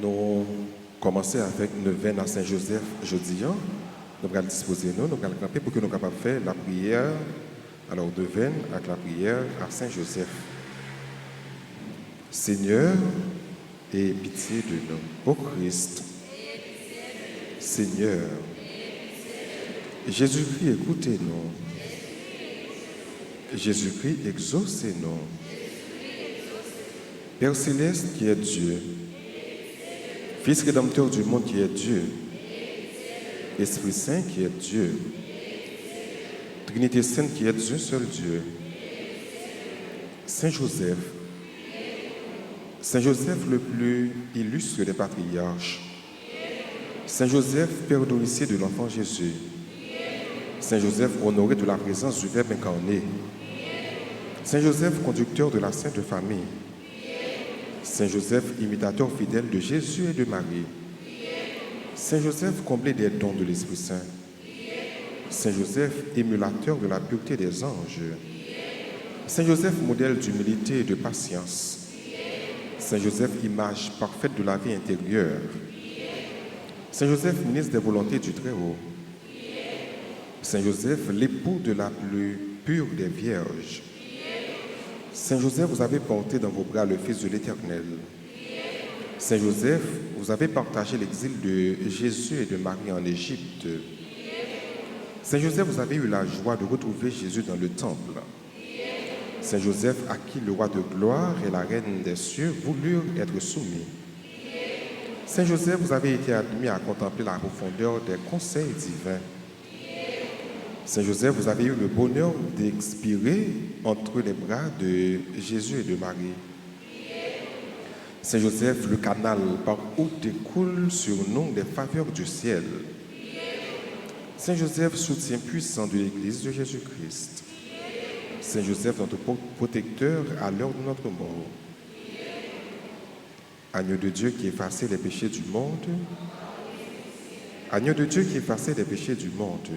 Nous commençons avec une veine à Saint-Joseph jeudi. Nous allons disposer nous allons camper pour que nous capables de faire la prière. Alors, de veine avec la prière à Saint-Joseph. Seigneur, aie pitié de nous. Ô Christ, Seigneur, Jésus-Christ, écoutez-nous. Jésus-Christ, exaucez-nous. Père céleste qui est Dieu, Fils rédempteur du monde qui est Dieu, Esprit Saint qui est Dieu, Trinité Sainte qui est un seul Dieu, Saint Joseph le plus illustre des patriarches, Saint Joseph, Père nourricier de l'enfant Jésus, Saint Joseph honoré de la présence du Verbe incarné, Saint Joseph conducteur de la Sainte Famille, Saint Joseph, imitateur fidèle de Jésus et de Marie. Saint Joseph, comblé des dons de l'Esprit Saint. Saint Joseph, émulateur de la pureté des anges. Saint Joseph, modèle d'humilité et de patience. Saint Joseph, image parfaite de la vie intérieure. Saint Joseph, ministre des volontés du Très-Haut. Saint Joseph, l'époux de la plus pure des vierges. Saint Joseph, vous avez porté dans vos bras le Fils de l'Éternel. Saint Joseph, vous avez partagé l'exil de Jésus et de Marie en Égypte. Saint Joseph, vous avez eu la joie de retrouver Jésus dans le temple. Saint Joseph, à qui le roi de gloire et la reine des cieux voulurent être soumis. Saint Joseph, vous avez été admis à contempler la profondeur des conseils divins. Saint Joseph, vous avez eu le bonheur d'expirer entre les bras de Jésus et de Marie. Saint Joseph, le canal par où découlent sur nous les faveurs du ciel. Saint Joseph, soutien puissant de l'Église de Jésus-Christ. Saint Joseph, notre protecteur à l'heure de notre mort. Agneau de Dieu qui effaçait les péchés du monde. Agneau de Dieu qui effaçait les péchés du monde.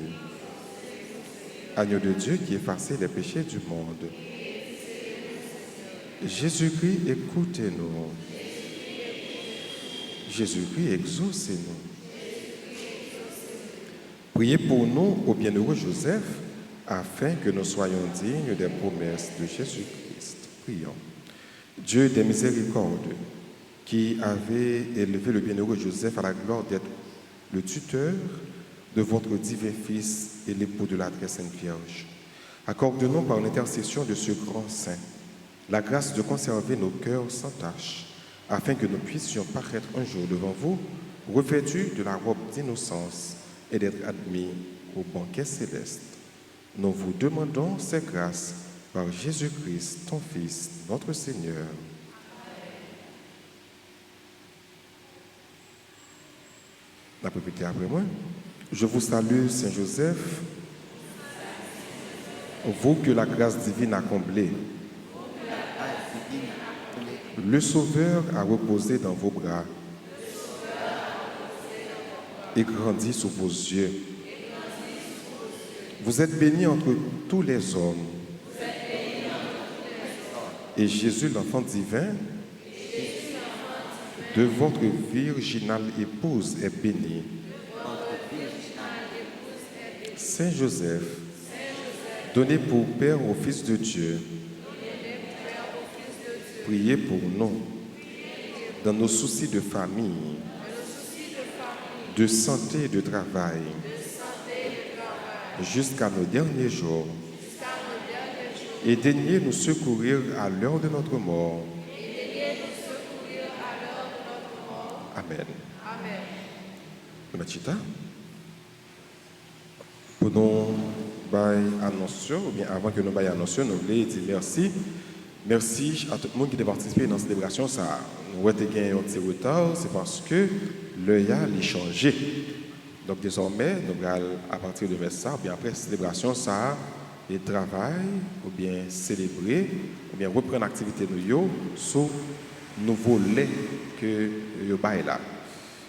Agneau de Dieu qui effaçait les péchés du monde. Jésus-Christ, écoutez-nous. Jésus-Christ, exaucez-nous. Priez pour nous au bienheureux Joseph, afin que nous soyons dignes des promesses de Jésus-Christ. Prions. Dieu des miséricordes, qui avait élevé le bienheureux Joseph à la gloire d'être le tuteur de votre divin Fils et l'époux de la très sainte Vierge. Accorde-nous par l'intercession de ce grand saint la grâce de conserver nos cœurs sans tache, afin que nous puissions paraître un jour devant vous, revêtus de la robe d'innocence et d'être admis au banquet céleste. Nous vous demandons ces grâces par Jésus-Christ, ton Fils, notre Seigneur. La répétez après moi. Je vous salue, Saint Joseph, vous que la grâce divine a comblé. Le Sauveur a reposé dans vos bras. et grandit sous vos yeux. Vous êtes bénie entre tous les hommes. Et Jésus, l'enfant divin, de votre virginale épouse est béni. Saint Joseph, donnez pour Père au Fils de Dieu. Priez pour nous, dans nos soucis de famille, de santé et de travail, jusqu'à nos derniers jours. Et daignez nous secourir à l'heure de notre mort. Amen. Amen. Pour nous annoncer, ou bien avant que nous annoncions, nous voulons dire merci. Merci à tout le monde qui a participé dans la célébration. Ça, nous avons gagné un petit retard, c'est parce que l'œil a changé. Donc désormais, nous allons à partir de ça, bien après la célébration, ça, et travail, ou bien célébrer, ou bien reprendre l'activité de nous sous nouveau lait que nous avons là.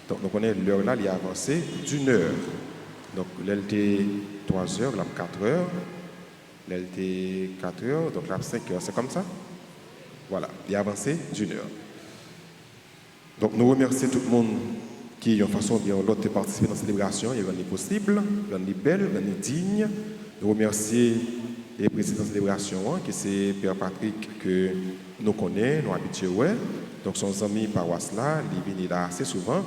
Donc nous connaissons l'heure là, il a avancé d'une heure. Donc l'heure était 3 heures, là 4 heures, l'heure était 4 heures, donc là 5 heures, c'est comme ça. Voilà, il a avancé d'une heure. Donc nous remercions tout le monde qui, en façon ou l'autre, de participer dans la célébration. Il y a rendu possible, rendu belle, rendu digne. Nous remercions le président de la célébration, qui c'est Père Patrick, que nous connaissons, nous habitués. Donc son ami paroisse là, il vient là assez souvent.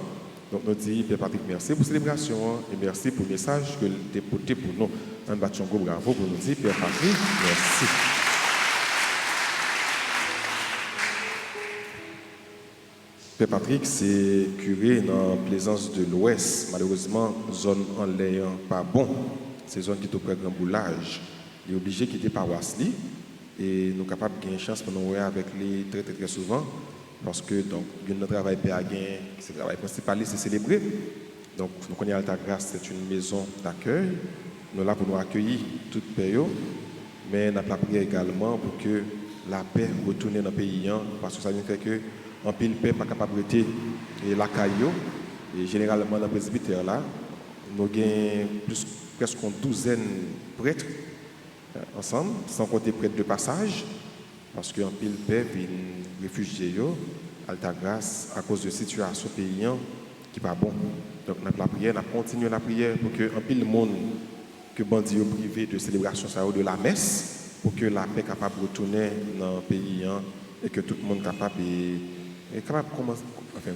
Donc nous disons, Père Patrick, merci pour la célébration et merci pour le message que vous avez porté pour nous. Un bâton bravo pour nous dire, Père Patrick, merci. Père Patrick, c'est curé dans la Plaisance de l'Ouest. Malheureusement, zone en l'air pas bon. C'est zone qui est au près grand boulage. Il est obligé de quitter paroisse et nous sommes capables de gagner une chance pour nous voir avec lui très souvent. Parce que donc, notre travail à gagner, c'est le travail principal, c'est célébrer. Donc, nous connaissons Alta Grâce, c'est une maison d'accueil. Nous sommes là pour nous accueillir toute période. Mais nous avons prié également pour que la paix retourne dans le pays. Parce que ça veut dire que en pile paix pas capable de rester la caillou et généralement dans le presbytère là nous avons presque une douzaine de prêtres ensemble sans compter prêtres de passage parce qu'en pile paix viennent réfugiés Alta Grâce à cause de la situation paysan qui n'est pas bon. Donc nous avons la prière, nous avons continué la prière pour que en pile monde que bandit privé de célébration ça de la messe pour que la paix capable de retourner dans le pays et que tout le monde capable et capable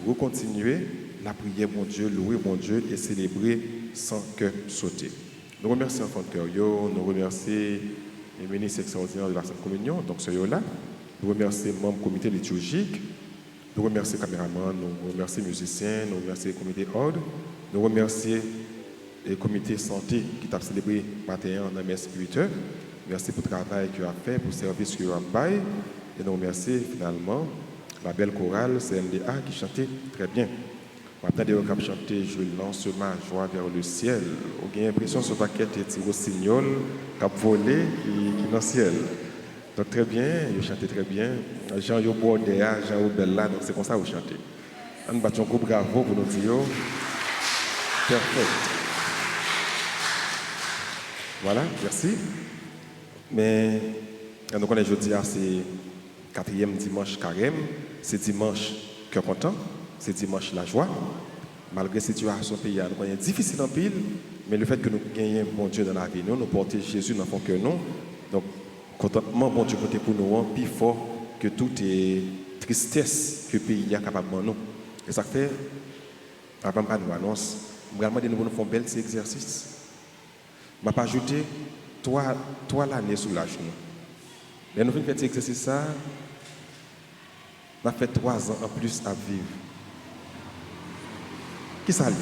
de continuer la prière, mon Dieu, louer mon Dieu et célébrer sans que sauter. Nous remercions enfants de cœur, nous remercions les ministres extraordinaires de la Sainte Communion, donc ceux-là. Nous remercions les membres du comité liturgique, nous remercions les caméramans, nous remercions les musiciens, nous remercions le comité ordre, nous remercions le comité santé qui t'a célébré matin dans mes 8 heures. Merci pour le travail qu'il a fait, pour le service qu'il a fait. Et nous remercions finalement la belle chorale CMDA qui chantait très bien. Maintenant, des gens qui chantaient Je lance ma joie vers le ciel. On a l'impression que ce paquet est au signal, qui a volé qui est dans le ciel. Donc très bien, ils chantaient très bien. Jean Yobodea, Jean Obella, donc c'est comme ça que vous chantez. On bat un coup bravo pour nous dire parfait. Voilà, merci. Mais nous connaissons jeudi, c'est 4e dimanche carême. C'est dimanche cœur content, c'est dimanche la joie. Malgré la situation pays, nous connaissons difficile en pile, mais le fait que nous gagnions bon Dieu dans la vie, nous portons Jésus dans le cœur nous. Donc, contentement, bon Dieu côté pour nous, plus fort que toute tristesse que le pays est capable de nous. Et ça fait, avant de nous annoncer, nous allons nous faire un bel exercice. Je ne vais pas ajouter 3 l'année sous la genou. Mais nous faisons cet exercice, on a fait 3 ans en plus à vivre. Qui ça lié?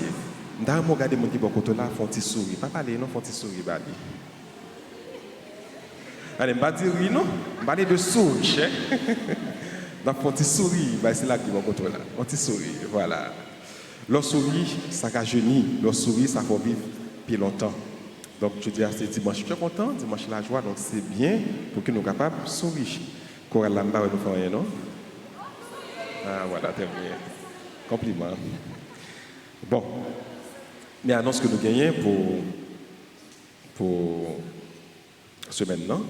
Nous avons regardé les gens qui sont côté là, font petit sourire. Pas parler, non, font petit sourire. Allez, je ne vais pas dire oui, non. Je vais parler de sourire. Donc, font petit sourire. C'est là qui sont côté là. Font petit sourire, voilà. Leur sourire, ça a jeuni. Leur sourire, ça fait vivre plus longtemps. Donc, je dis, c'est dimanche, je suis content, dimanche la joie, donc c'est bien pour que nous soyons capables de sourire. Coral Lamba, nous faisons rien, non? Ah, voilà, très bien. Compliment. Bon. Mais annonce que nous gagnons pour ce maintenant.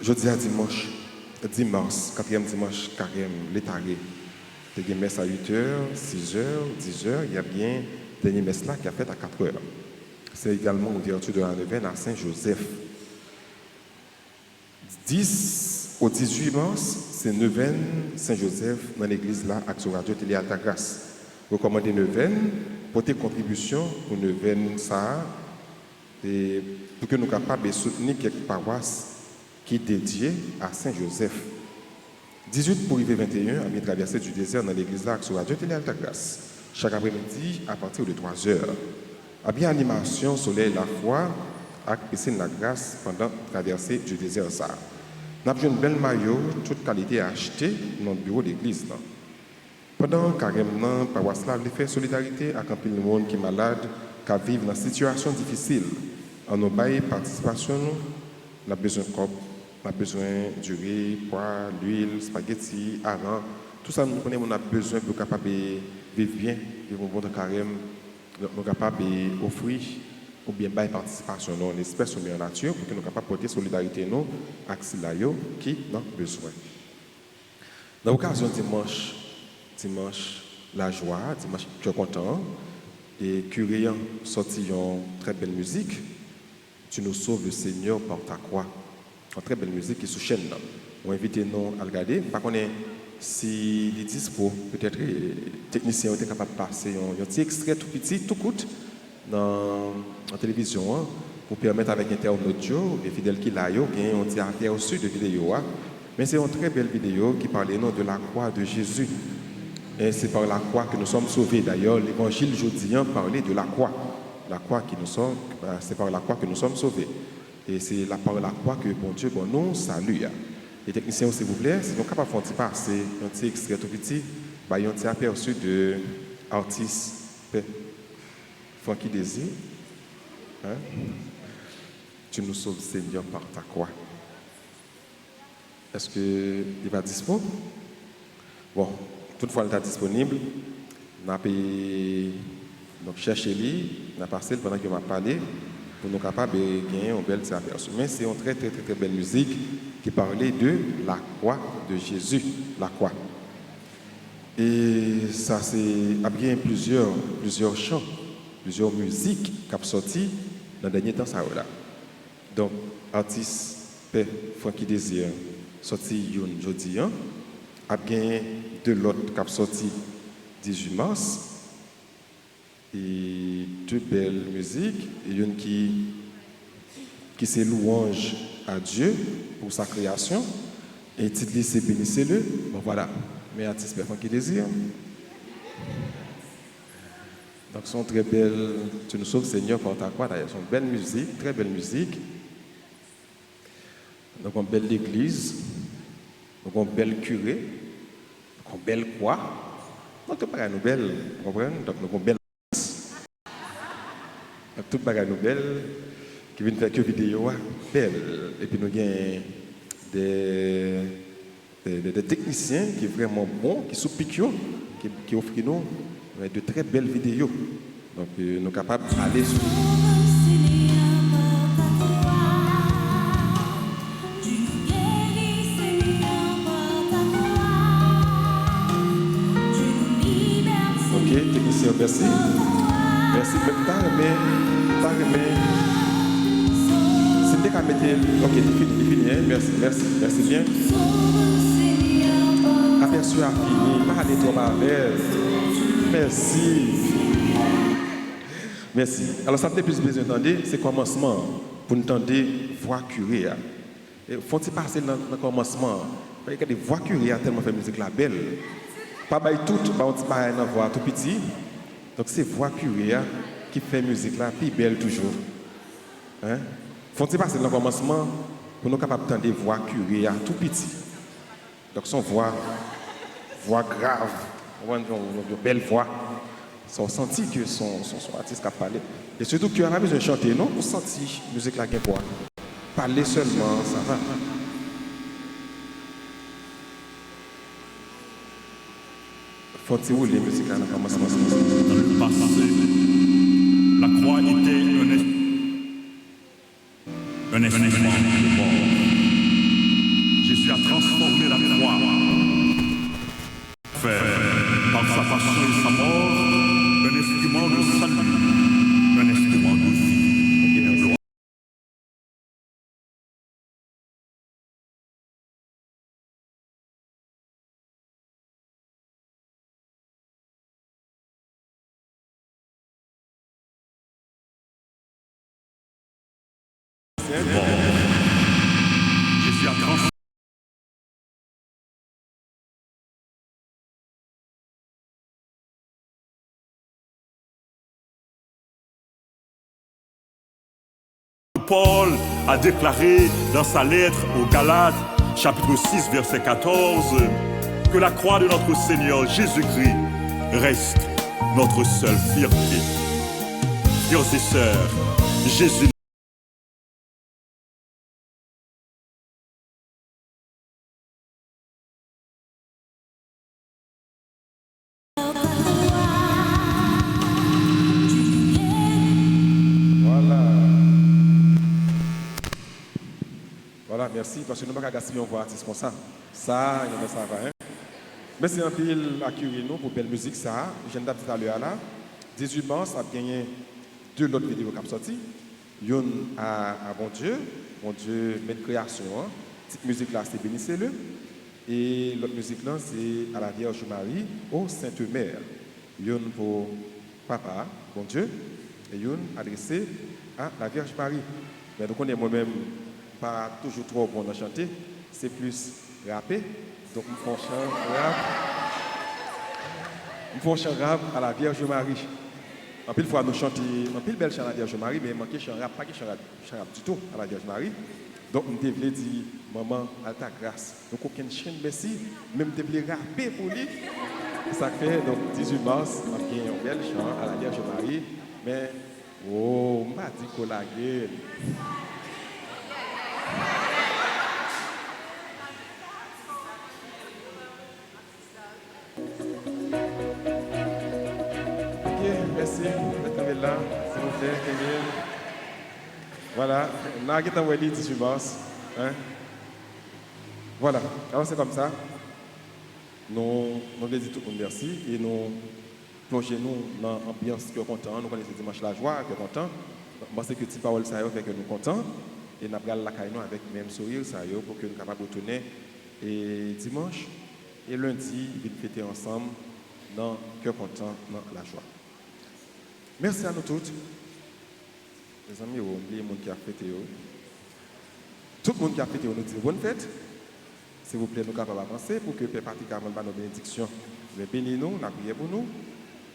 Jeudi à dimanche, 10 mars, 4e dimanche, carême, l'étaré. Il y a une messe à 8h, 6h, 10h. Il y a bien dernier messe là qui a fait à 4h. C'est également l'ouverture de la neuvaine à Saint-Joseph. 10 au 18 mars, c'est neuvaine Saint-Joseph dans l'église là, Action Radio Télé Alta Grâce. Recommandez neuvaine, porter contribution pour neuvaine ça, et pour que nous soyons capables de soutenir quelques paroisses qui est dédiée à Saint-Joseph. 18 pour arriver 21, à bien traverser du désert dans l'église là, Action Radio Télé Alta Grâce. Chaque après-midi à partir de 3h. À bien animation, soleil la foi, avec piscine la grâce pendant la traversée du désert ça. Nous avons une belle maillot, toute qualité achetée dans le bureau d'église. Pendant carrément, paroisse là, fait solidarité avec un peu de monde qui est malade, qui vit dans une situation difficile. En nos bails, participation, on a besoin de corps, on a besoin du riz, pois, l'huile, spaghetti, hareng. Tout ça, nous connaissons, on a besoin pour capable vivre bien, vivre un bon carême, nous sommes capables d'offrir ou bien bailler participation dans l'espèce humaine en nature pour que nous soyons capables de porter solidarité nous avec ceux qui en ont besoin. Dans l'occasion dimanche, la joie, dimanche, je suis content, et curé sorti une très belle musique. Tu nous sauves le Seigneur par ta croix. Une très belle musique qui est sous chaîne. On invite nous à regarder. Par contre, si les dispo, peut-être les techniciens étaient capables de passer un petit extrait tout petit, tout court, dans la télévision, pour permettre avec internautes, les fidèles qui l'ont, un petit aperçu de vidéo. Mais c'est une très belle vidéo qui parle de la croix de Jésus. Et c'est par la croix que nous sommes sauvés. D'ailleurs, l'évangile judéen parlait de la croix. La croix qui nous sommes, c'est par la croix que nous sommes sauvés. Et c'est par la croix que bon Dieu nous salue. Les techniciens, s'il vous plaît, si nous sommes capables de faire passer un petit extrait tout petit, un petit aperçu de l'artiste Frankie Désir. Hein? Tu nous sauves, Seigneur, par ta croix. Est-ce qu'il va dispo? Bon, toutefois, il est disponible. On a donc chercher-le, on a passé pendant qu'il m'a parlé, pour nous capables de gagner un bel aperçu. Mais c'est une très, très, très, très belle musique qui parlait de la croix de Jésus, la croix. Et ça, c'est bien plusieurs chants, plusieurs musiques qui ont sorti dans le dernier temps. Ça, là. Donc, artiste Père Frankie Désir sorti jeudi, a bien deux autres qui ont sorti 18 mars. Et deux belles musiques, et une qui c'est louange à Dieu pour sa création, et titre c'est bénissez-le. Bon voilà, mais artiste Père Frankie Désir. Donc sont très belles, tu nous sauves Seigneur par ta croix, d'ailleurs, sont belle musique, très belle musique. Donc une belle église, donc un bel curé, donc une belle croix. Donc tout pareil, nous belle, vous comprenez? Donc nous belle. Tout le bagage nouvelle qui vient faire que vidéo belle. Et puis nous avons des techniciens qui sont vraiment bons, qui sont piquants, qui offrent nous de très belles vidéos. Donc nous sommes capables d'aller sur. Ok, technicien, merci. Merci, mais c'était qu'à mettre. Ok, il finit, merci bien. Aperçu a fini, pas aller trop à l'aise. Merci. Alors, ça me fait plus besoin d'entendre, c'est le commencement pour nous entendre voix curée. Faut-il passer dans le commencement? Il y a des voix curée tellement fait musique la belle. Pas bail tout, on dit pas une voix tout petit. Donc, c'est voix curée qui fait musique là, puis belle toujours. Hein? Faut-il passer dans le commencement pour nous capables d'entendre des voix curées tout petit. Donc son voix grave, une belle voix. On sentit que son artiste a parlé. Et surtout qu'il a besoin de chanter, non? Pour sentir la musique là qui est parler seulement, ça va. Faut-il rouler la musique là dans le commencement? passé, la croix était un instrument de mort. Jésus a transformé la croix par sa passion et sa mort, un instrument de salut, un instrument de vie et de gloire. Jésus a transformé Paul a déclaré dans sa lettre aux Galates, chapitre 6, verset 14, que la croix de notre Seigneur Jésus-Christ reste notre seule fierté. Frères et sœurs, Jésus Voilà, merci, parce que nous ne pouvons pas gaspiller un artiste comme ça. Ça, il y a ça va. Hein? Merci un peu accueillir nous pour belle musique. Ça, je viens de dire tout à l'heure là. 18 mars, a gagné 2 autres vidéos qui sont sorties. Une à Bon Dieu, mettre création. Hein? Cette musique là, c'est Bénissez-le. Et l'autre musique là, c'est à la Vierge Marie, au Sainte Mère. Une pour Papa, Bon Dieu, et une adressée à la Vierge Marie. Mais donc on est moi-même pas toujours trop bon à chanter, c'est plus rappé. Donc nous faisons chant rap à la Vierge Marie. En pile fois nous chantons en pile belle chant à la Vierge Marie, mais manquer chant rap, pas que chant rap du tout à la Vierge Marie. Donc nous devons dire maman à ta grâce. Donc aucune chaîne merci, même devons rapper pour lui. Ça fait donc 18 mars, on a un bel chant à la Vierge Marie, mais oh, on m'a dit qu'on la gueule. Merci d'être là, s'il vous plaît, Kevin. Voilà, on a quitté un 18 mars. Hein? Voilà, alors c'est comme ça. Nous voulons dire tout le monde merci et nous plongez nous dans l'ambiance qui est content. Nous connaissons dimanche la joie, qui est content. Je pense que les paroles ça fait que nous sommes contents. Et nous allons la caille avec le même sourire ça pour que nous soyons capables de retourner. Et dimanche et lundi, nous fêter ensemble dans le cœur content, dans la joie. Merci à nous toutes. Les amis, oubliez le monde qui a fêté. Tout le monde qui a fêté, nous dit bonne fête. S'il vous plaît, nous sommes capables d'avancer pour que Père particulièrement nos bénédictions. Nous bénissons nous, nous prions pour nous.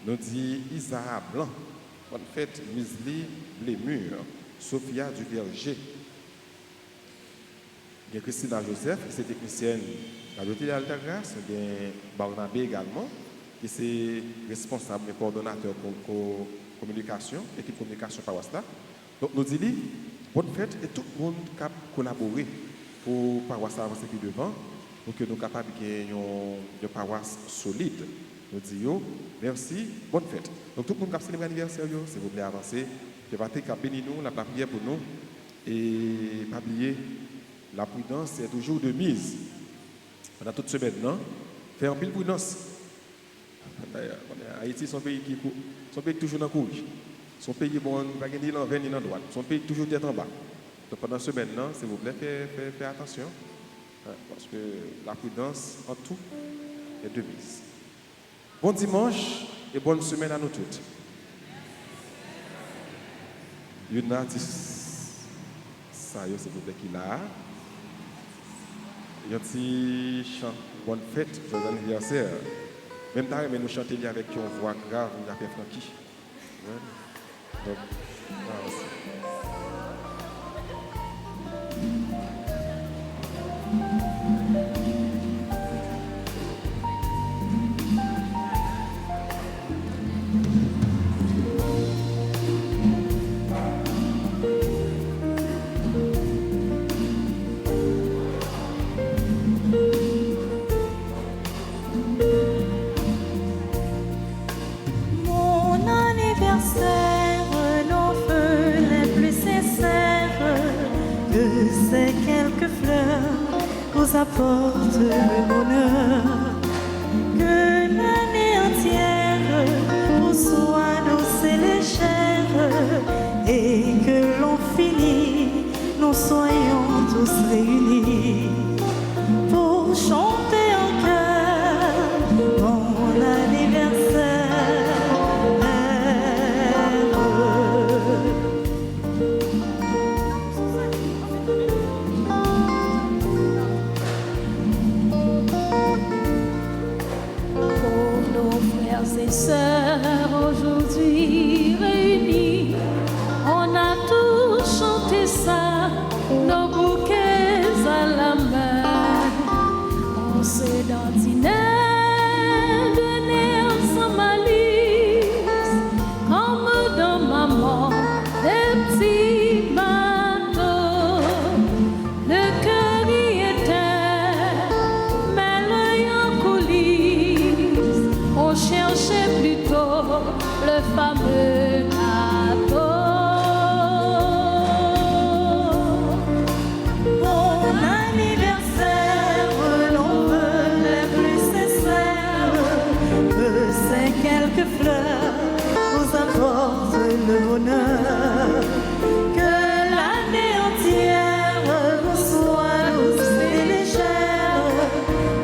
Nous dit Isaac Blanc, bonne fête, Misli Blémur, Sophia du Verger. Il y a Christina Joseph, qui est technicienne de la Bibliothèque d'Alta Grâce. Il y a Barnabé également, qui est responsable et coordonnateur pour communication, équipe communication paroisse-là. Donc nous disons bonne fête et tout le monde qui a collaboré pour paroisse avancer plus devant, pour que nous soyons capables de gagner une paroisse solide. Nous disons merci, bonne fête. Donc tout le monde qui a célébré l'anniversaire, s'il vous plaît, avancez. Que Patrick a béni nous, la prière pour nous. Et pas oublier, la prudence est toujours de mise. Pendant toute semaine, non? Faire un pile prudence. Haïti, son pays qui toujours dans le courage. Son pays, bon, pas ni dans ni dans droite. Son pays toujours tête en bas. Donc pendant ce semaine, s'il vous plaît, faites attention. Parce que la prudence, en tout, est de mise. Bon dimanche et bonne semaine à nous toutes. Il y a un artiste, ça, s'il vous plaît, qui est là. Il y a un petit chant, bonne fête, joyeux anniversaire. Même temps, mais nous chantons avec une voix grave, il appelle Francky. Donc, merci. Mon soyons tous réunis pour chanter en chœur mon anniversaire. Pour nos frères et sœurs aujourd'hui réunis, on a tous chanté ça, nos bouquets à la main. On se dandinait de nerfs sans malice, comme dans maman, des petits bateaux. Le cœur y était, mais l'œil en coulisses. On cherchait plutôt le fameux gâteau. Mon anniversaire, l'on veut les plus sincères, que c'est quelques fleurs vous apportent le bonheur, que l'année entière vous soit douce et légère,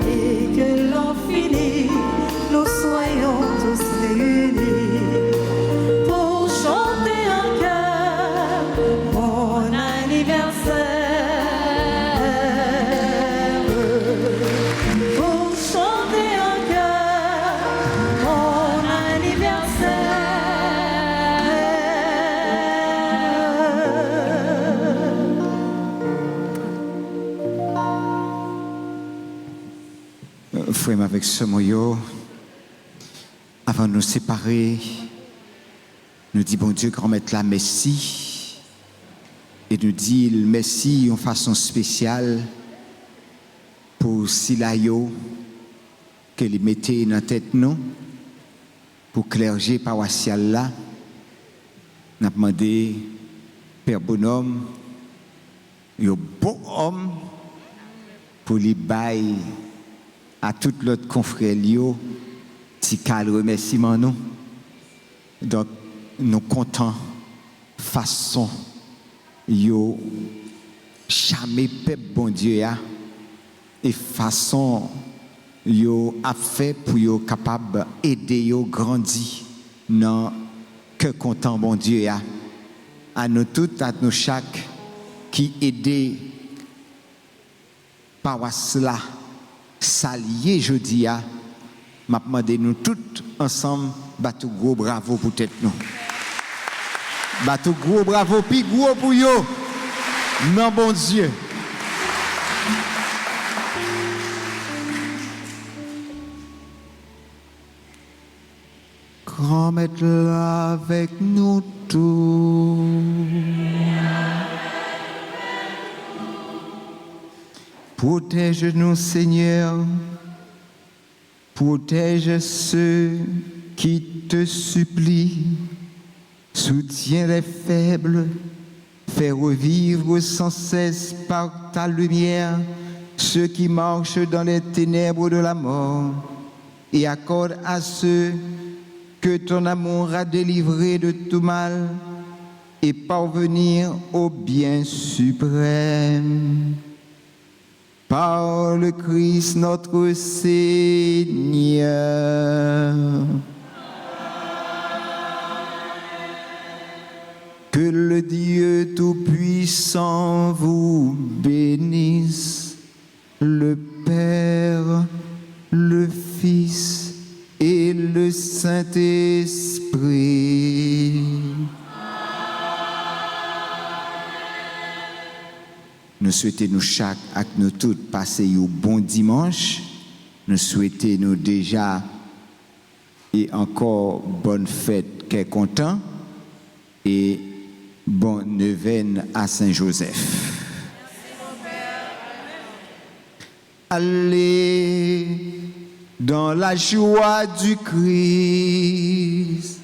et que l'an fini, nous soyons tous réunis pour chanter en chœur mon anniversaire. Pour chanter en chœur mon anniversaire. Frère avec ce moyo, avant de nous séparer, nous dit bon Dieu grand maître la merci et nous dit merci en façon spéciale pour Silayo qu'elle mettait dans la tête nous pour clergé paroissial là. Nous avons demandé Père Bonhomme, un bon homme pour les bailler à tout l'autre confrère Lio, si cal remerciement nous. Donc, nous comptons façon yo jamais peuple bon Dieu ya et façon yo a fait pour yo capable aider yo grandir dans que content bon Dieu ya à nous toutes à nous chaque qui aider paroisse là s'allier jeudi à m'a demandé nous tous ensemble battu gros bravo pour tête nous battu gros bravo puis gros pour yo non bon Dieu. Grand maître là avec nous tous. Protège-nous, Seigneur. Protège ceux qui te supplient. Soutiens les faibles. Fais revivre sans cesse par ta lumière ceux qui marchent dans les ténèbres de la mort. Et accorde à ceux que ton amour a délivrés de tout mal et parvenir au bien suprême. Par le Christ notre Seigneur. Que le Dieu Tout-Puissant vous bénisse, le Père, le Fils et le Saint-Esprit. Nous souhaitons nous chaque avec nous toutes passer un bon dimanche. Nous souhaitons nous déjà et encore bonne fête qu'est content et bonne neuvaine à Saint-Joseph. Allez dans la joie du Christ.